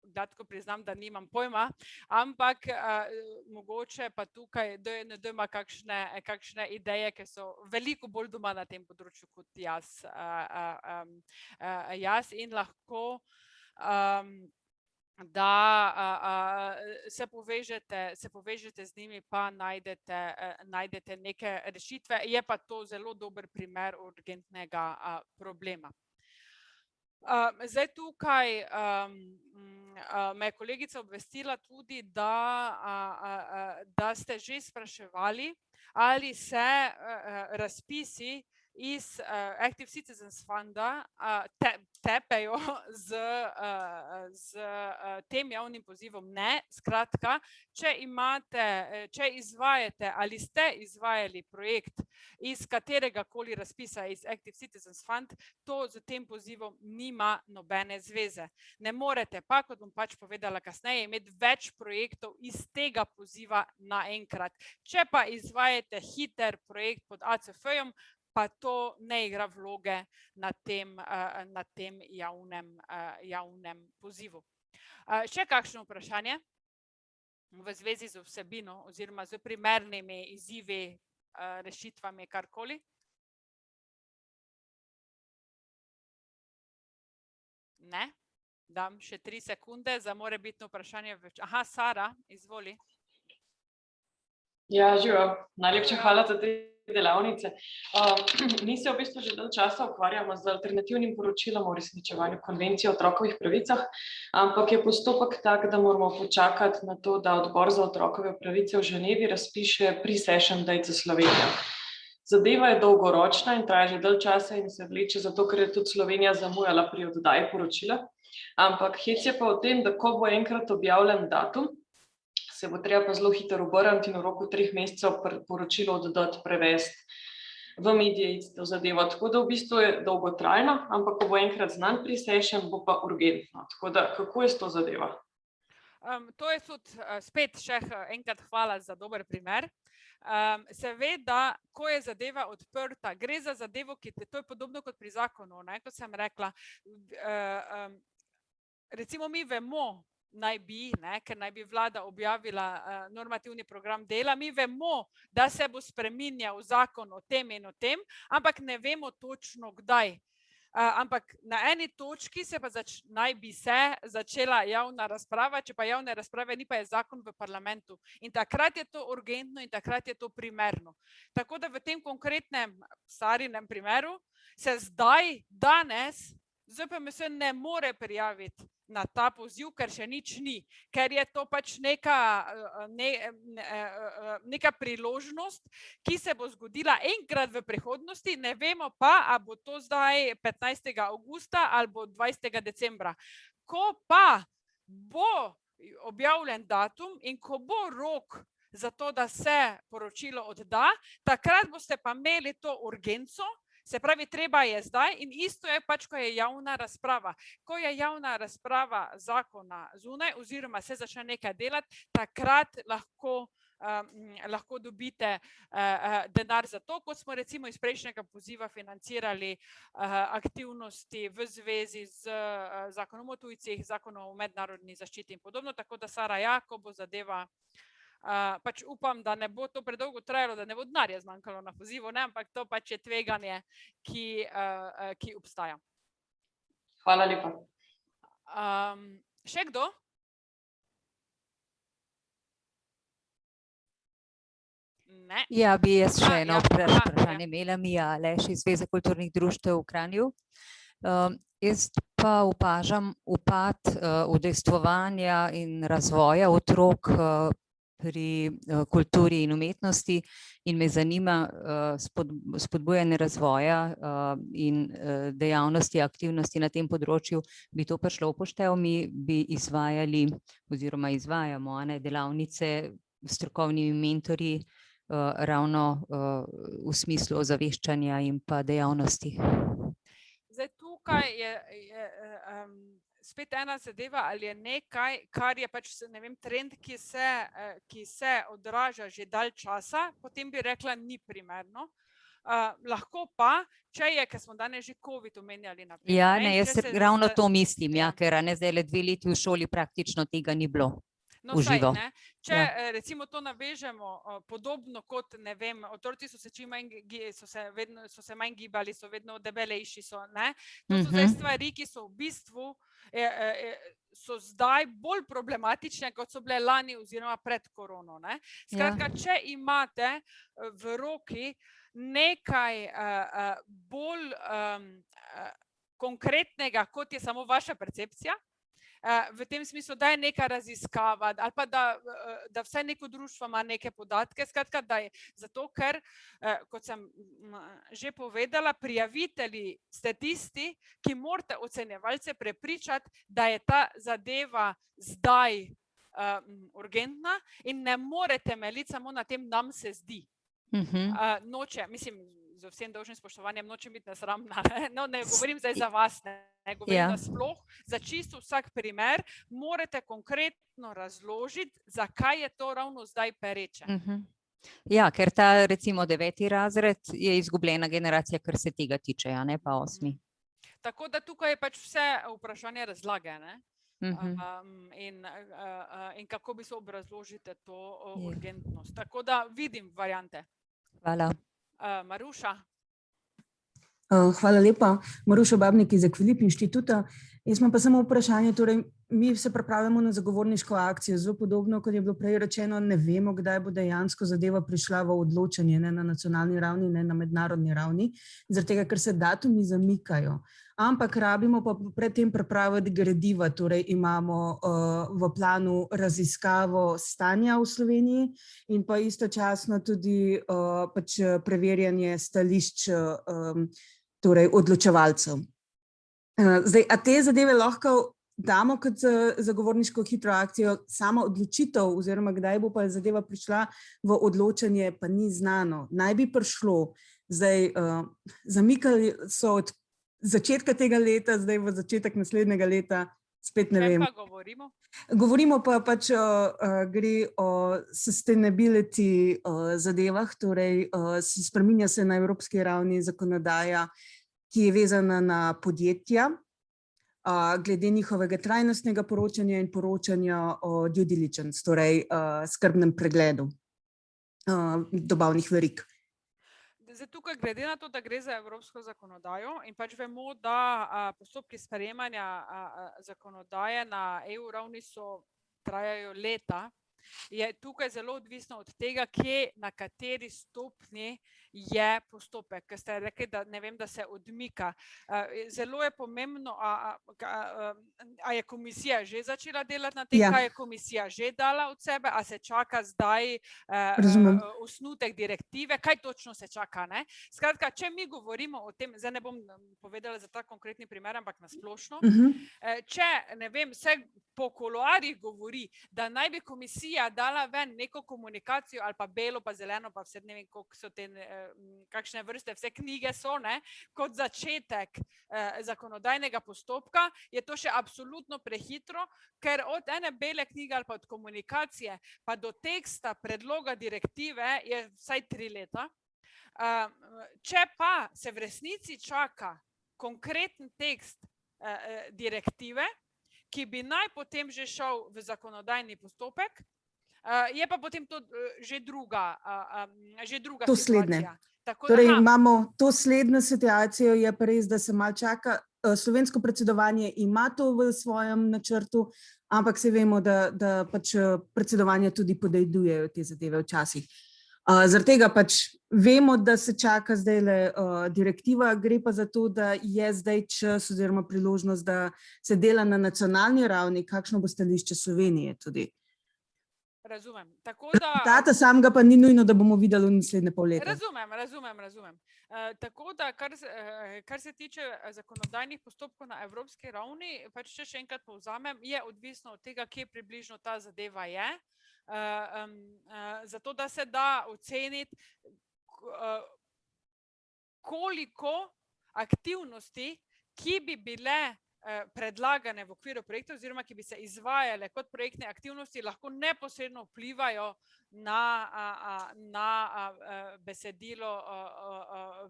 gladko priznam, da nimam pojma, ampak mogoče pa tukaj DND ima kakšne ideje, ki so veliko bolj doma na tem področju kot jaz in lahko da se povežete z njimi, pa najdete neke rešitve. Je pa to zelo dober primer urgentnega problema. Zdaj tukaj me je kolegica obvestila tudi, da ste že spraševali, ali se razpisi iz Active Citizens Funda tepejo z tem javnim pozivom. Ne, skratka, če izvajate ali ste izvajali projekt iz katerega koli razpisa iz Active Citizens Fund, to z tem pozivom nima nobene zveze. Ne morete pa, kot bom pač povedala kasneje, imeti več projektov iz tega poziva naenkrat. Če pa izvajate hiter projekt pod ACF-jem, pa to ne igra vloge na tem javnem pozivu. Še kakšno vprašanje v zvezi z vsebino oziroma z primernimi izzivi, rešitvami, karkoli? Ne? Dam še 3 sekunde za morebitno vprašanje. Aha, Sara, izvoli. Ja, živijo. Najlepša hvala za te delavnice. Mi se v bistvu že dalj časa ukvarjamo z alternativnim poročilom o uresničevanju konvencije o otrokovih pravicah, ampak je postopek tak, da moramo počakati na to, da Odbor za otrokove pravice v Ženevi razpiše pre-session date za Slovenijo. Zadeva je dolgoročna in traja že dalj časa in se vleče zato, ker je tudi Slovenija zamujala pri oddaji poročila, ampak hec je pa v tem, da ko bo enkrat objavljen datum, se bo treba pa zelo hitro obrniti in v roku 3 mesecev poročilo oddati, prevesti v medije to zadevo. Tako da v bistvu je dolgotrajno, ampak ko bo enkrat znan pre-session, bo pa urgentno. Tako da, kako je s to zadeva? To je tudi spet še enkrat hvala za dober primer. Seveda, ko je zadeva odprta, gre za zadevo, to je podobno kot pri zakonu, kot sem rekla. Recimo mi vemo, ker naj bi vlada objavila normativni program dela, mi vemo, da se bo spreminjal zakon o tem in o tem, ampak ne vemo točno kdaj. Ampak na eni točki naj bi se začela javna razprava, če pa javne razprave ni, pa je zakon v parlamentu. In takrat je to urgentno in takrat je to primerno. Tako da v tem konkretnem Sarinem primeru se zdaj, danes, ZPMS ne more prijaviti na ta poziv, ker še nič ni, ker je to pač neka priložnost, ki se bo zgodila enkrat v prihodnosti, ne vemo pa, a bo to zdaj 15. avgusta ali bo 20. decembra. Ko pa bo objavljen datum in ko bo rok za to, da se poročilo odda, takrat boste pa imeli to urgenco, Se pravi, treba je zdaj in isto je pač, ko je javna razprava. Ko je javna razprava zakona zunaj oziroma se začne nekaj delati, takrat lahko dobite denar za to, kot smo recimo iz prejšnjega poziva financirali aktivnosti v zvezi z zakonom o tujcih, zakonom o mednarodni zaščiti in podobno, tako da Sara, ko bo zadeva, pač upam, da ne bo to predolgo trajalo, da ne bo denarja zmanjkalo na pozivu, ne, ampak to pač je tveganje, ki obstaja. Hvala lepa. Še kdo? Ne. Ja, bi jaz še eno vprašanje ja. imela, Mija Aleš iz Zveze kulturnih društev v Kranju. Jaz pa opažam upad udejstvovanja in razvoja otrok pri kulturi in umetnosti in me zanima spodbujanje razvoja in dejavnosti, aktivnosti na tem področju. Bi to prišlo v poštev? Mi bi izvajali oziroma izvajamo delavnice s strokovnimi mentorji ravno v smislu ozaveščanja in pa dejavnosti. Zdaj tukaj je spet ena zadeva ali je nekaj, kar je pač, ne vem, trend, ki se odraža že dalj časa, potem bi rekla, ni primerno. Lahko pa, če je, ker smo danes že COVID omenjali naprej. Ja, ne, jaz ravno to mislim, ker zdaj le 2 leti v šoli praktično tega ni bilo. No, saj, ne. Če recimo to navežemo podobno kot, ne vem, otroci so se manj gibali, so vedno debelejši, ne. To so zdaj stvari, ki so v bistvu so zdaj bolj problematične, kot so bile lani oziroma pred korono, ne. Skratka, če imate v roki nekaj bolj konkretnega, kot je samo vaša percepcija, v tem smislu, da je neka raziskava ali pa da vsaj neko društvo ima neke podatke, skratka, da je zato, ker, kot sem že povedala, prijavitelji ste tisti, ki morate ocenjevalce prepričati, da je ta zadeva zdaj urgentna in ne morete temeljiti samo na tem, nam se zdi. Noče, mislim, z vsem dolžnim spoštovanjem, nočem biti nesramna, no, ne govorim zdaj za vas, ne govorim nasploh, za čisto vsak primer, morate konkretno razložiti, zakaj je to ravno zdaj pereče. Ja, ker ta recimo 9. razred je izgubljena generacija, kar se tega tiče, ne pa 8. Tako da tukaj je pač vse vprašanje razlage, ne? In kako bi se obrazložite to urgentnost. Tako da vidim variante. Hvala. Maruša. Hvala lepa. Maruša Babnik iz Ekvilib inštituta. Jaz imam pa samo vprašanje, torej mi se pripravljamo na zagovorniško akcijo, zelo podobno, kot je bilo prej rečeno, ne vemo, kdaj bo dejansko zadeva prišla v odločanje, ne na nacionalni ravni, ne na mednarodni ravni, zaradi tega, ker se datumi zamikajo. Ampak rabimo pa predtem pripraviti gradiva, torej imamo v planu raziskavo stanja v Sloveniji in pa istočasno tudi pač preverjanje stališč torej odločevalcev. Zdaj, a te zadeve lahko damo kot zagovorniško hitro akcijo, sama odločitev oziroma kdaj bo pa zadeva prišla v odločanje, pa ni znano. Naj bi prišlo, zdaj zamikali so od začetka tega leta, zdaj v začetek naslednjega leta, spet ne vem. Kaj pa govorimo? Govorimo pa pač gre o sustainability zadevah, torej spreminja se na evropski ravni zakonodaja, ki je vezana na podjetja, glede njihovega trajnostnega poročanja in poročanja o due diligence, torej skrbnem pregledu dobavnih verig. Zdaj tukaj glede na to, da gre za evropsko zakonodajo in pač vemo, da postopki sprejemanja zakonodaje na EU ravni trajajo leta, je tukaj zelo odvisno od tega, kje, na kateri stopnji je postopek, ker ste rekli, da ne vem, da se odmika. Zelo je pomembno, a je komisija že začela delati na tem, kaj je komisija že dala od sebe, a se čaka zdaj osnutek direktive, kaj točno se čaka, ne? Skratka, če mi govorimo o tem, zdaj ne bom povedala za ta konkretni primer, ampak na splošno, če, ne vem, se po kuloarjih govori, da naj bi komisija dala ven neko komunikacijo ali pa belo, pa zeleno, pa vse ne vem, koliko so te, kakšne vrste, vse knjige so, ne, kot začetek zakonodajnega postopka, je to še absolutno prehitro, ker od ene bele knjige ali pa od komunikacije pa do teksta predloga direktive je vsaj 3 leta. Če pa se v resnici čaka konkreten tekst direktive, ki bi naj potem že šel v zakonodajni postopek, je pa potem to že druga To slednje. situacija. Tako Torej da, imamo to slednjo situacijo, je pa res, da se malo čaka. Slovensko predsedovanje ima to v svojem načrtu, ampak se vemo, da pač predsedovanje tudi podejdujejo te zadeve včasih. Zaradi tega pač vemo, da se čaka zdajle direktiva, gre pa za to, da je zdaj čas oziroma priložnost, da se dela na nacionalni ravni, kakšno bo stališče Slovenije tudi. razumem. Tako da, Rezultata samega pa ni nujno, da bomo videli v naslednje pol leta. Razumem. Tako da, kar se tiče zakonodajnih postopkov na evropski ravni, pač če še enkrat povzamem, je odvisno od tega, kje približno ta zadeva je, zato da se da oceniti, koliko aktivnosti, ki bi bile predlagane v okviru projekta oziroma ki bi se izvajale kot projektne aktivnosti, lahko neposredno vplivajo na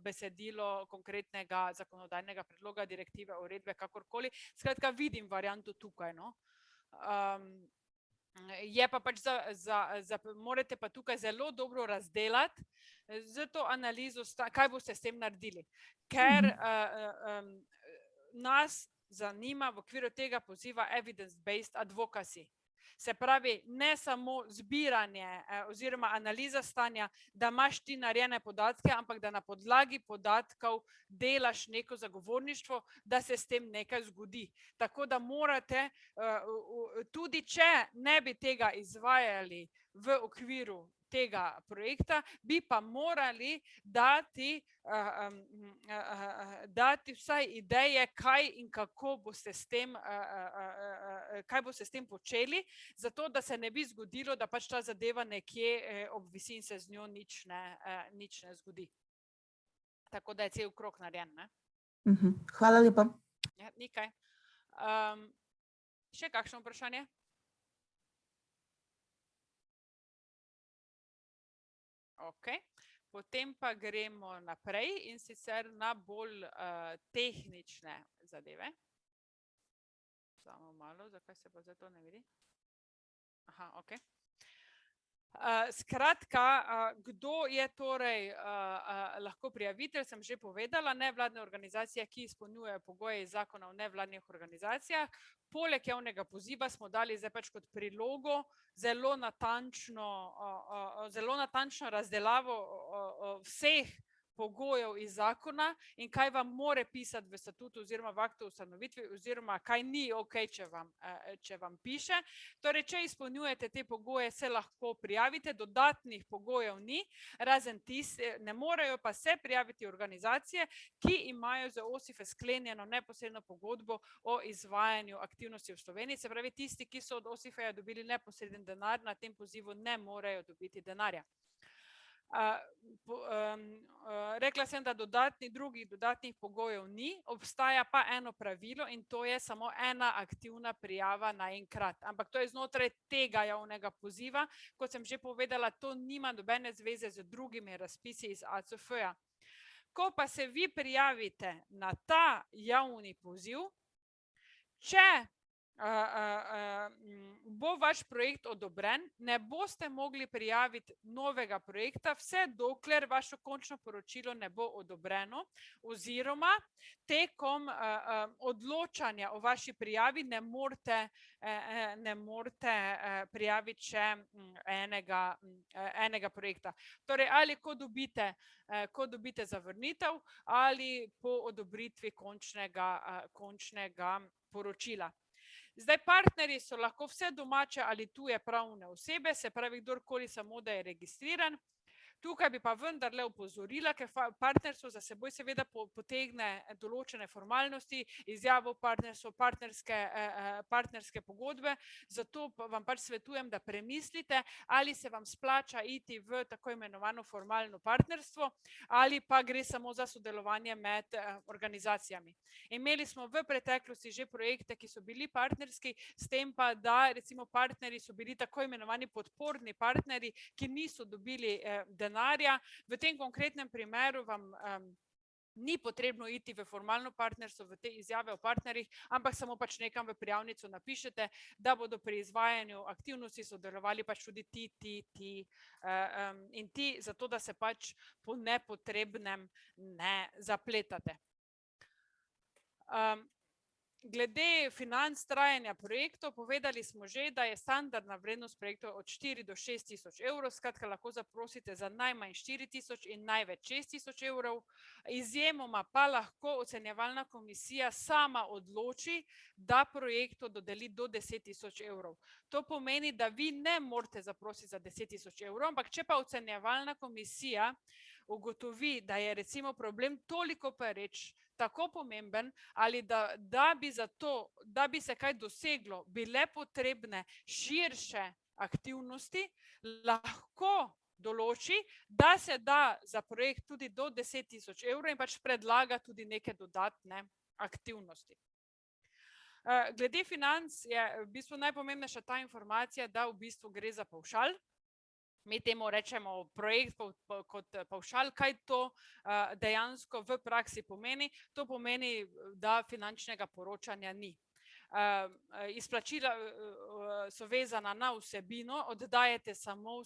besedilo konkretnega zakonodajnega predloga, direktive, uredbe, kakorkoli. Skratka, vidim varianto tukaj, no. Je pa pač morate pa tukaj zelo dobro razdelati z to analizo, kaj boste s tem naredili. Ker nas zanima v okviru tega poziva evidence-based advocacy. Se pravi, ne samo zbiranje oziroma analiza stanja, da imaš ti narejene podatke, ampak da na podlagi podatkov delaš neko zagovorništvo, da se s tem nekaj zgodi. Tako da morate, tudi če ne bi tega izvajali v okviru tega projekta, bi pa morali dati vsaj ideje, kaj in kako boste s tem, kaj boste s tem počeli, zato da se ne bi zgodilo, da pač ta zadeva nekje obvisi in se z njo nič ne zgodi. Tako da je cel krog narejen, ne? Hvala lepa. Ja, nekaj. Še kakšno vprašanje? Ok, potem pa gremo naprej in sicer na bolj tehnične zadeve. Samo malo, zakaj se pa zdaj to ne vidi? Aha, ok. Skratka, kdo je torej lahko prijavitelj, sem že povedala, nevladne organizacije, ki izpolnjujejo pogoje iz zakona o nevladnih organizacijah. Poleg javnega poziva smo dali zdaj pač kot prilogo zelo natančno razdelavo vseh pogojev iz zakona in kaj vam more pisati v statutu oziroma v aktu o ustanovitvi oziroma kaj ni ok, če vam piše. Torej, če izpolnjujete te pogoje, se lahko prijavite, dodatnih pogojev ni, razen ne morejo pa se prijaviti organizacije, ki imajo z OSIFE sklenjeno neposredno pogodbo o izvajanju aktivnosti v Sloveniji. Se pravi, tisti, ki so od OSIFE-ja dobili neposreden denar, na tem pozivu ne morejo dobiti denarja. Rekla sem, da drugih dodatnih pogojev ni, obstaja pa eno pravilo in to je samo ena aktivna prijava naenkrat. Ampak to je znotraj tega javnega poziva. Kot sem že povedala, to nima nobene zveze z drugimi razpisi iz ACF-ja. Ko pa se vi prijavite na ta javni poziv, če bo vaš projekt odobren, ne boste mogli prijaviti novega projekta, vse dokler vaše končno poročilo ne bo odobreno oziroma tekom odločanja o vaši prijavi ne morete prijaviti še enega projekta. Torej, ali ko dobite zavrnitev ali po odobritvi končnega poročila. Zdaj, partnerji so lahko vse domače ali tuje pravne osebe, se pravi, kdorkoli samo, da je registriran. Tukaj bi pa vendarle opozorila, ker partnerstvo za seboj seveda potegne določene formalnosti, izjavo partnerstvo, partnerske pogodbe, zato vam pač svetujem, da premislite, ali se vam splača iti v tako imenovano formalno partnerstvo, ali pa gre samo za sodelovanje med organizacijami. Imeli smo v preteklosti že projekte, ki so bili partnerski, s tem pa, da recimo partnerji so bili tako imenovani podporni partnerji, ki niso dobili denarja. V tem konkretnem primeru vam ni potrebno iti v formalno partnerstvo, v te izjave o partnerjih, ampak samo pač nekam v prijavnico napišete, da bodo pri izvajanju aktivnosti sodelovali pač tudi ti in ti, zato da se pač po nepotrebnem ne zapletate. Glede financ trajanja projektov, povedali smo že, da je standardna vrednost projektov od 4 do 6 tisoč evrov, skratka lahko zaprosite za najmanj 4 tisoč in največ 6 tisoč evrov. Izjemoma pa lahko ocenjevalna komisija sama odloči, da projektu dodeli do 10 tisoč evrov. To pomeni, da vi ne morate zaprositi za 10 tisoč evrov, ampak če pa ocenjevalna komisija ugotovi, da je recimo problem toliko pereč, tako pomemben, ali da bi se kaj doseglo, bile potrebne širše aktivnosti, lahko določi, da se da za projekt tudi do 10 tisoč evrov in pač predlaga tudi neke dodatne aktivnosti. Glede financ je v bistvu najpomembnejša ta informacija, da v bistvu gre za pavšal. Mi temu rečemo projekt kot pavšal. Kaj to dejansko v praksi pomeni? To pomeni, da finančnega poročanja ni. Izplačila so vezana na vsebino, oddajete samo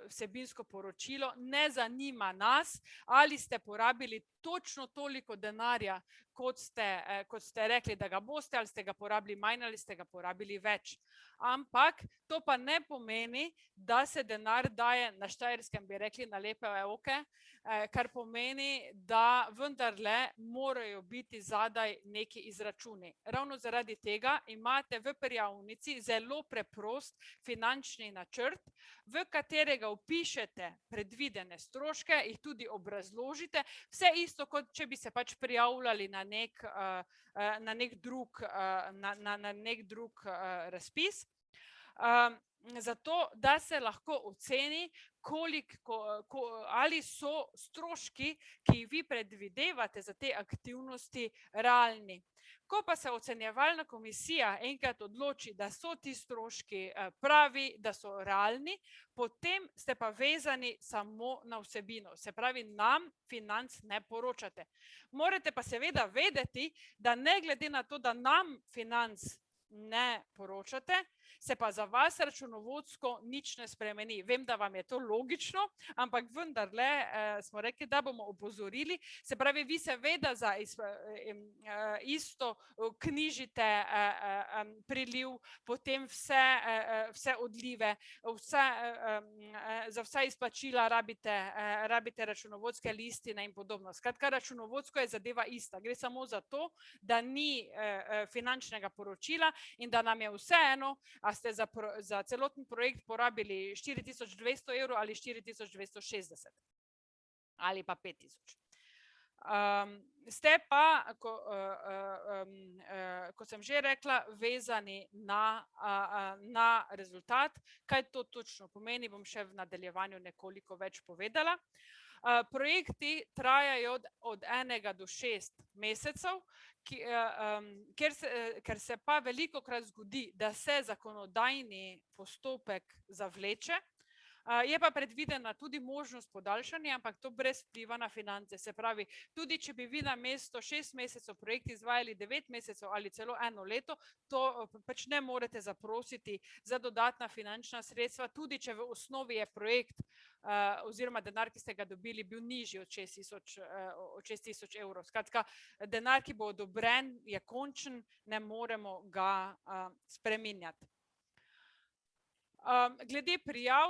vsebinsko poročilo. Ne zanima nas, ali ste porabili točno toliko denarja, kot ste rekli, da ga boste, ali ste ga porabili manj, ali ste ga porabili več. Ampak to pa ne pomeni, da se denar daje, na Štajerskem bi rekli, na lepe oke, kar pomeni, da vendarle morajo biti zadaj neki izračuni. Ravno zaradi tega imate v prijavnici zelo preprost finančni načrt, v katerega vpišete predvidene stroške, jih tudi obrazložite, vse isto, kot če bi se pač prijavljali na nek drug razpis. Zato, da se lahko oceni, ali so stroški, ki jih vi predvidevate za te aktivnosti, realni. Ko pa se ocenjevalna komisija enkrat odloči, da so ti stroški pravi, da so realni, potem ste pa vezani samo na vsebino. Se pravi, nam financ ne poročate. Morate pa seveda vedeti, da ne glede na to, da nam financ ne poročate, se pa za vas računovodsko nič ne spremeni. Vem, da vam je to logično, ampak vendarle smo rekli, da bomo opozorili. Se pravi, vi seveda za isto knjižite priliv, potem vse odlive, za vsa izplačila rabite računovodske listine in podobno. Skratka, računovodsko je zadeva ista. Gre samo za to, da ni finančnega poročila in da nam je vseeno, a ste za celoten projekt porabili 4200 evrov ali 4260 ali pa 5000. Ste pa, ko sem že rekla, vezani na rezultat. Kaj to točno pomeni, bom še v nadaljevanju nekoliko več povedala. Projekti trajajo od 1 do 6 mesecev, ker se pa velikokrat zgodi, da se zakonodajni postopek zavleče. Je pa predvidena tudi možnost podaljšanja, ampak to brez vpliva na finance. Se pravi, tudi če bi vi namesto 6 mesecev projekt izvajali 9 mesecev ali celo 1 leto, to pač ne morete zaprositi za dodatna finančna sredstva, tudi če v osnovi je projekt oziroma denar, ki ste ga dobili, bil nižji od 6000 evrov. Skratka, denar, ki bo odobren, je končen, ne moremo ga spreminjati. Glede prijav,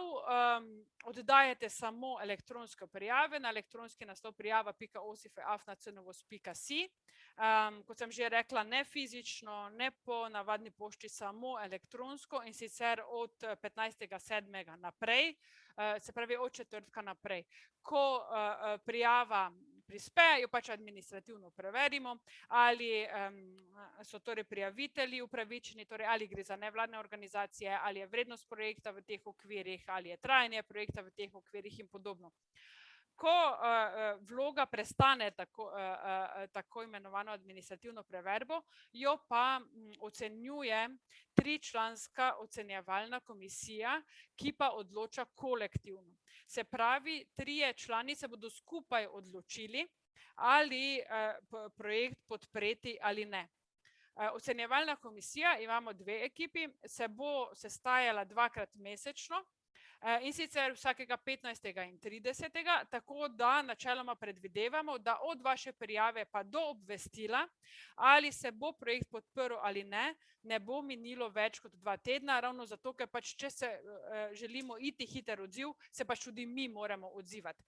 oddajate samo elektronske prijave na elektronski naslov prijava.osife@cnovos.si. Kot sem že rekla, ne fizično, ne po navadni pošti, samo elektronsko, in sicer od 15.7. naprej, se pravi od četrtka naprej. Ko prijava prispe, jo pač administrativno preverimo, ali so torej prijavitelji upravičeni, torej ali gre za nevladne organizacije, ali je vrednost projekta v teh okvirih, ali je trajanje projekta v teh okvirih in podobno. Ko vloga prestane tako imenovano administrativno preverbo, jo pa ocenjuje 3-članska ocenjevalna komisija, ki pa odloča kolektivno. Se pravi, 3 člani se bodo skupaj odločili, ali projekt podpreti ali ne. Ocenjevalna komisija, imamo 2 ekipi, se bo sestajala 2-krat mesečno, in sicer vsakega 15. in 30. Tako da načeloma predvidevamo, da od vaše prijave pa do obvestila, ali se bo projekt podprl ali ne bo minilo več kot 2 tedna, ravno zato, ker pač, če se želimo iti hiter odziv, se pač tudi mi moramo odzivati.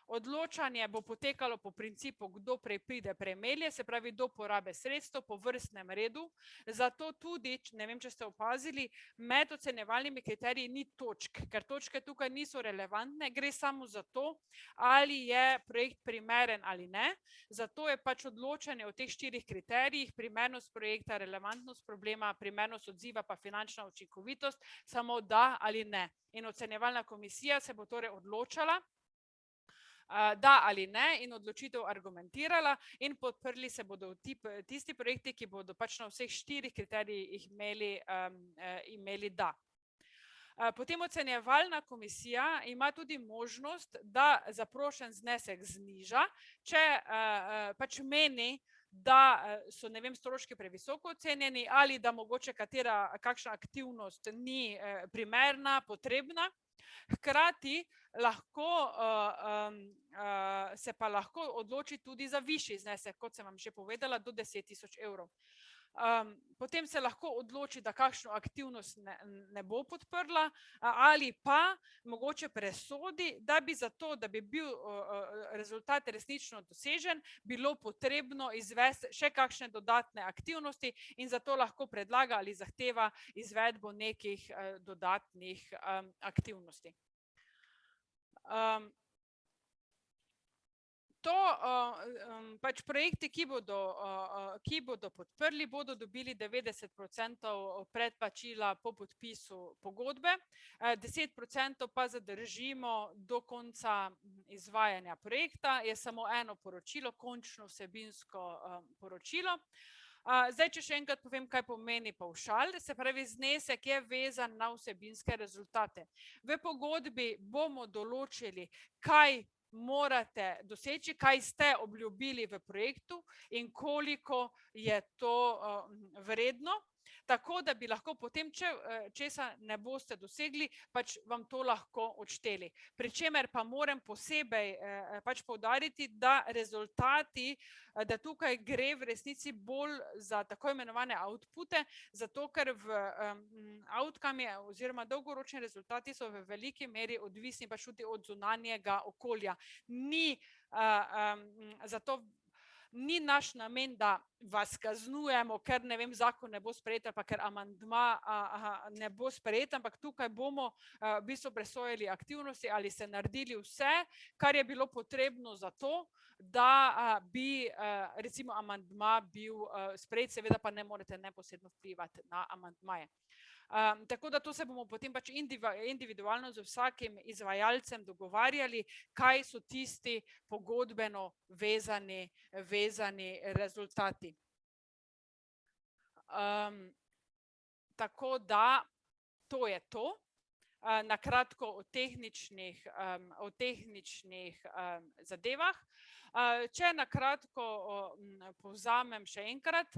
Odločanje bo potekalo po principu, kdo prej pride, prej melje, se pravi do porabe sredstev po vrstnem redu. Zato tudi, ne vem, če ste opazili, med ocenjevalnimi kriteriji ni točk, ker točke tukaj niso relevantne, gre samo za to, ali je projekt primeren ali ne. Zato je pač odločanje o teh 4 kriterijih, primernost projekta, relevantnost problema, primernost odziva pa finančna učinkovitost, samo da ali ne. In ocenjevalna komisija se bo torej odločala, da ali ne, in odločitev argumentirala, in podprli se bodo tisti projekti, ki bodo pač na vseh 4 kriterijih imeli da. Potem ocenjevalna komisija ima tudi možnost, da zaprošen znesek zniža, če pač meni, da so, ne vem, stroški previsoko ocenjeni, ali da mogoče kakšna aktivnost ni primerna, potrebna. Hkrati se pa lahko odloči tudi za višji znesek, kot sem vam že povedala, do 10.000 evrov. Potem se lahko odloči, da kakšno aktivnost ne bo podprla, ali pa mogoče presodi, da bi za to, da bi bil rezultat resnično dosežen, bilo potrebno izvesti še kakšne dodatne aktivnosti, in zato lahko predlaga ali zahteva izvedbo nekih dodatnih aktivnosti. Pač projekti, ki bodo podprli, bodo dobili 90% predplačila po podpisu pogodbe, 10% pa zadržimo do konca izvajanja projekta, je samo eno poročilo, končno vsebinsko poročilo. Zdaj, če še enkrat povem, kaj pomeni pavšal, se pravi, znesek je vezan na vsebinske rezultate. V pogodbi bomo določili, kaj morate doseči, kaj ste obljubili v projektu in koliko je to vredno, tako da bi lahko potem, če česa ne boste dosegli, pač vam to lahko odšteli. Pri čemer pa moram posebej pač poudariti, da rezultati, da tukaj gre v resnici bolj za tako imenovane outpute, zato ker outcome oziroma dolgoročni rezultati so v veliki meri odvisni pač tudi od zunanjega okolja. Zato ni naš namen, da vas kaznujemo, ker, ne vem, zakon ne bo sprejet, pa ker amandma ne bo sprejet, ampak tukaj bomo v bistvu presojali aktivnosti, ali ste naredili vse, kar je bilo potrebno za to, da bi recimo amandma bil sprejet, seveda pa ne morete neposredno vplivati na amandmaje. Tako da to se bomo potem pač individualno z vsakim izvajalcem dogovarjali, kaj so tisti pogodbeno vezani rezultati. Tako da to je to. Na kratko o tehničnih zadevah. Če na kratko povzamem še enkrat,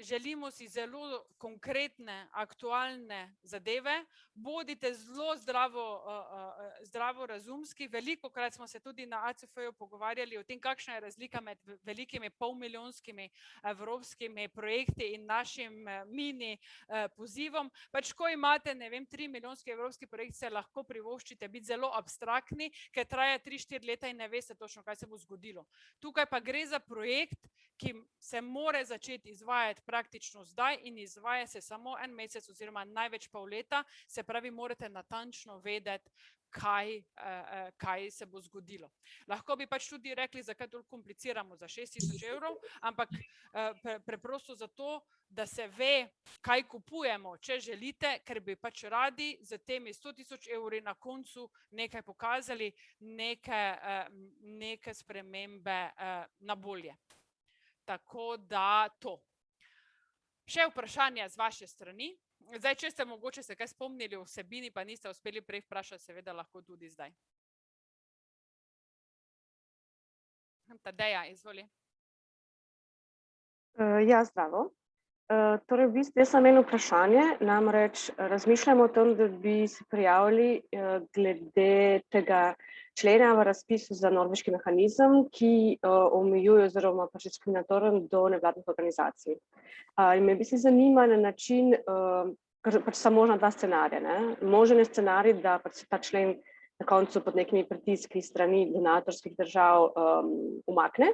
želimo si zelo konkretne, aktualne zadeve, bodite zelo zdravorazumski. Velikokrat smo se tudi na ACF-ju pogovarjali o tem, kakšna je razlika med velikimi polmilijonskimi evropskimi projekti in našim mini pozivom. Pač, ko imate, ne vem, 3-milijonski evropski projekt, se lahko privoščite biti zelo abstraktni, ker traja 3-4 leta in ne veste točno, kaj se bo zgodilo. Tukaj pa gre za projekt, ki se mora začeti izvajati praktično zdaj in izvaja se samo 1 mesec oziroma največ pol leta, se pravi, morate natančno vedeti, kaj se bo zgodilo. Lahko bi pač tudi rekli, zakaj toliko kompliciramo za 6.000 evrov, ampak preprosto zato, da se ve, kaj kupujemo, če želite, ker bi pač radi z temi 100.000 evri na koncu nekaj pokazali, neke spremembe na bolje. Tako da to. Še vprašanja z vaše strani. Zdaj, če ste mogoče se kaj spomnili o vsebini, pa niste uspeli prej vprašati, seveda lahko tudi zdaj. Tadeja, izvoli. Ja, zdravo. Torej, v bistvu jaz sem eno vprašanje, namreč razmišljamo o tem, da bi se prijavili glede tega člena v razpisu za norveški mehanizem, ki omejuje oziroma pač diskriminatoren do nevladnih organizacij. In me v bistvu zanima na način, ker pač sta možna 2 scenarija, ne. Možen je scenarij, da pač se ta člen na koncu pod nekimi pritiski strani donatorskih držav umakne.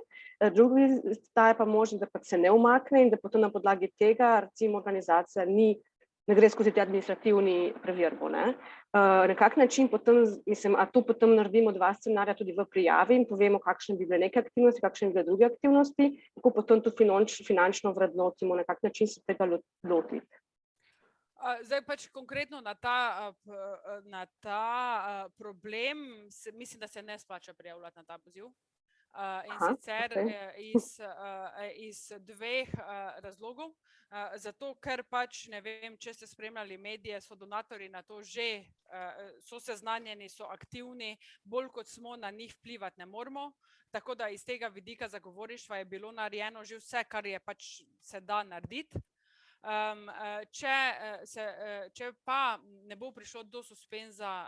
Drugi sta pa možnost, da pač se ne umakne in da potem na podlagi tega recimo organizacija ne gre skozi te administrativni preverbo, ne. Na kak način potem, mislim, a tu potem naredimo 2 scenarija tudi v prijavi in povemo, kakšne bi bile neke aktivnosti, kakšne bi bile druge aktivnosti, kako potem tu finančno vrednotimo, na kak način se tega lotiti. Zdaj pač konkretno na ta problem, mislim, da se ne splača prijavljati na ta poziv. In sicer iz 2 razlogov. Zato, ker pač, ne vem, če ste spremljali medije, so donatorji na to že, so seznanjeni, so aktivni, bolj kot smo na njih vplivati ne moremo. Tako da iz tega vidika zagovorništva je bilo narejeno že vse, kar je pač se da narediti. Če pa ne bo prišlo do suspenza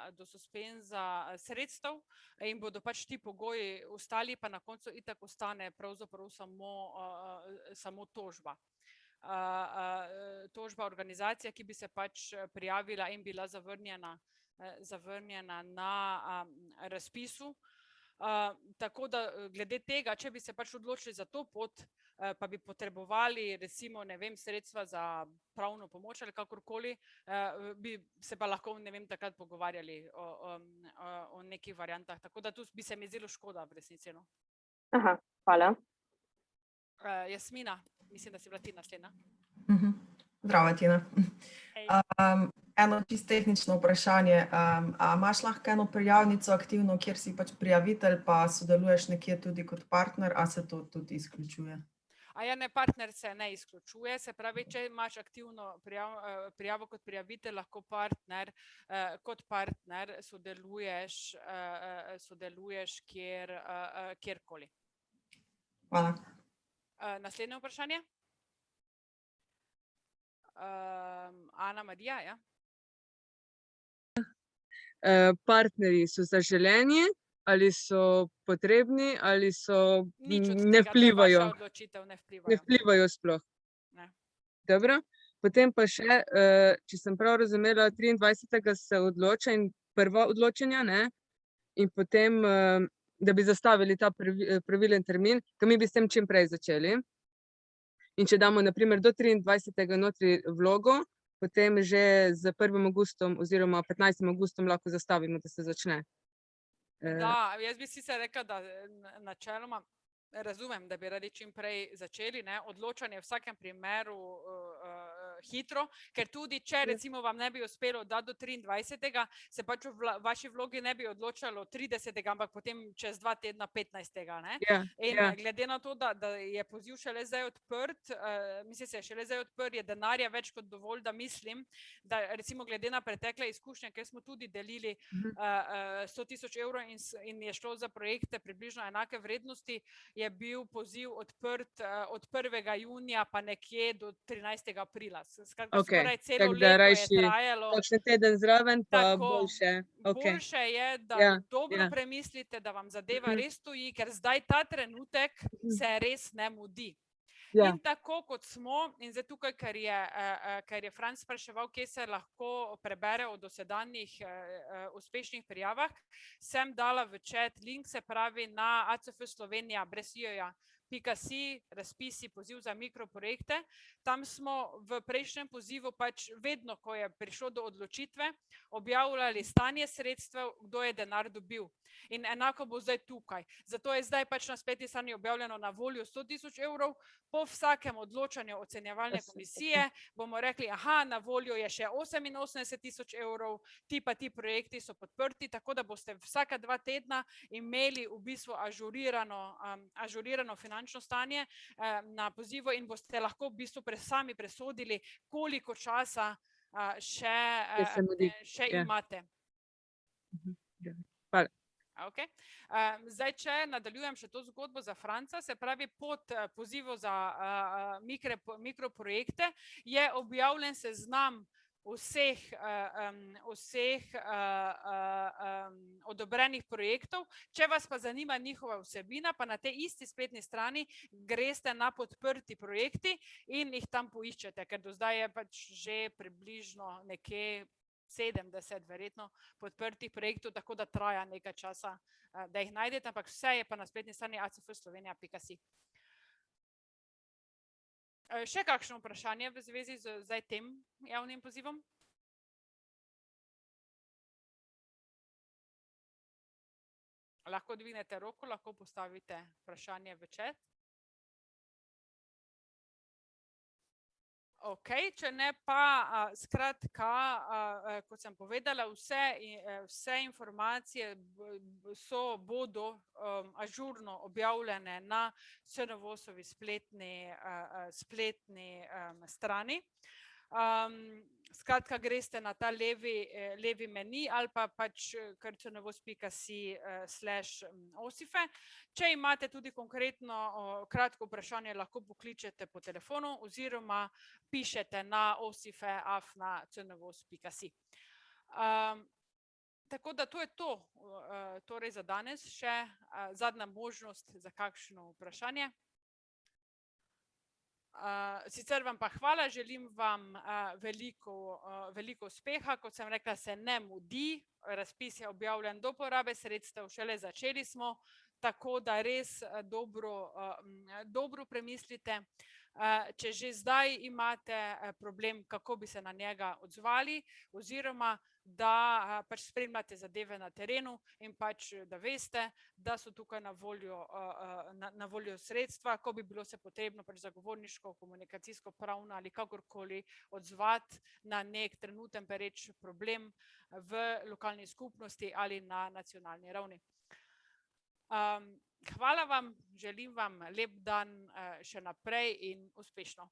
sredstev in bodo pač ti pogoji ostali, pa na koncu itak ostane pravzaprav samo tožba. Tožba organizacije, ki bi se pač prijavila in bila zavrnjena na razpisu. Tako da glede tega, če bi se pač odločili za to pot, pa bi potrebovali recimo, ne vem, sredstva za pravno pomoč ali kakorkoli, bi se pa lahko, ne vem, takrat pogovarjali o nekih variantah. Tako da tu bi se mi zdelo škoda v resnici. Aha, hvala. Jasmina, mislim, da si bila ti naslednja. Zdravo, Tina. Eno čisto tehnično vprašanje. A imaš lahko eno prijavnico aktivno, kjer si pač prijavitelj, pa sodeluješ nekje tudi kot partner, a se to tudi izključuje? Ne, partner se ne izključuje, se pravi, če imaš aktivno prijavo kot prijavitelj, lahko kot partner sodeluješ kjerkoli. Hvala. Naslednje vprašanje? Ana Marija, ja? Partnerji so zaželeni, ali so potrebni, ali so ne vplivajo? Vaša odločitev, ne vplivajo. Ne vplivajo sploh? Ne. Dobro. Potem pa še, če sem prav razumela, 23. se odloča in prva odločanja, ne? In potem, da bi zastavili ta pravilen termin, ko mi bi s tem čim prej začeli. In če damo na primer do 23. notri vlogo, potem že z 1. avgustom oziroma 15. avgustom lahko zastavimo, da se začne. Da, jaz bi sicer rekla, da načeloma razumem, da bi radi čim prej začeli, ne. Odločanje v vsakem primeru hitro, ker tudi, če recimo vam ne bi uspelo dati do 23. se pač v vaši vlogi ne bi odločalo 30. ampak potem čez 2 tedna 15. Ne? In glede na to, da je poziv šele zdaj odprt, je denarja več kot dovolj, da mislim, da recimo glede na pretekle izkušnje, ker smo tudi delili 100.000 evrov in je šlo za projekte približno enake vrednosti, je bil poziv odprt od 1. junija pa nekje do 13. aprila. Skratka, skoraj celo leto je trajalo. Kakšen teden zraven, pa boljše. Boljše je, da dobro premislite, da vam zadeva res stoji, ker zdaj ta trenutek se res ne mudi. In tako kot smo, in zdaj tukaj, ker je Franc spraševal, kje se lahko prebere o dosedanjih uspešnih prijavah, sem dala v chat link, se pravi na ACF Slovenija brez .si, razpisi, poziv za mikroprojekte. Tam smo v prejšnjem pozivu pač vedno, ko je prišlo do odločitve, objavljali stanje sredstev, kdo je denar dobil. In enako bo zdaj tukaj. Zato je zdaj pač na spletni strani objavljeno na voljo 100.000 evrov. Po vsakem odločanju ocenjevalne komisije bomo rekli, na voljo je še 88.000 evrov, ti projekti so podprti, tako da boste vsaka 2 tedna imeli v bistvu ažurirano finančno stanje na pozivu in boste lahko v bistvu sami presodili, koliko časa še imate. Hvala. Okay. Zdaj, če nadaljujem še to zgodbo za Franca, se pravi pod pozivom za mikroprojekte je objavljen seznam vseh odobrenih projektov. Če vas pa zanima njihova vsebina, pa na tej isti spletni strani greste na podprti projekti in jih tam poiščete, ker do zdaj je pač že približno nekje 70 verjetno podprtih projektov, tako da traja nekaj časa, da jih najdete, ampak vse je pa na spletni strani acfslovenija.si. Še kakšno vprašanje v zvezi z tem javnim pozivom? Lahko dvignete roko, lahko postavite vprašanje v chat. Ok, če ne pa, skratka, kot sem povedala, vse informacije bodo ažurno objavljene na CNVOS-ovi spletni strani. Skratka, greste na ta levi meni ali pa pač kar cnvos.si/osife. Če imate tudi konkretno kratko vprašanje, lahko pokličete po telefonu oziroma pišete na osife@cnvos.si. Tako da to je to torej za danes, še zadnja možnost za kakšno vprašanje. Sicer vam pa hvala, želim vam veliko uspeha, kot sem rekla, se ne mudi, razpis je objavljen do porabe sredstev, šele začeli smo, tako da res dobro premislite. Če že zdaj imate problem, kako bi se na njega odzvali, oziroma da pač spremljate zadeve na terenu in pač da veste, da so tukaj na voljo sredstva, ko bi bilo se potrebno pač zagovorniško, komunikacijsko, pravno ali kakorkoli odzvati na nek trenuten pereč problem v lokalni skupnosti ali na nacionalni ravni. Hvala vam, želim vam lep dan še naprej in uspešno.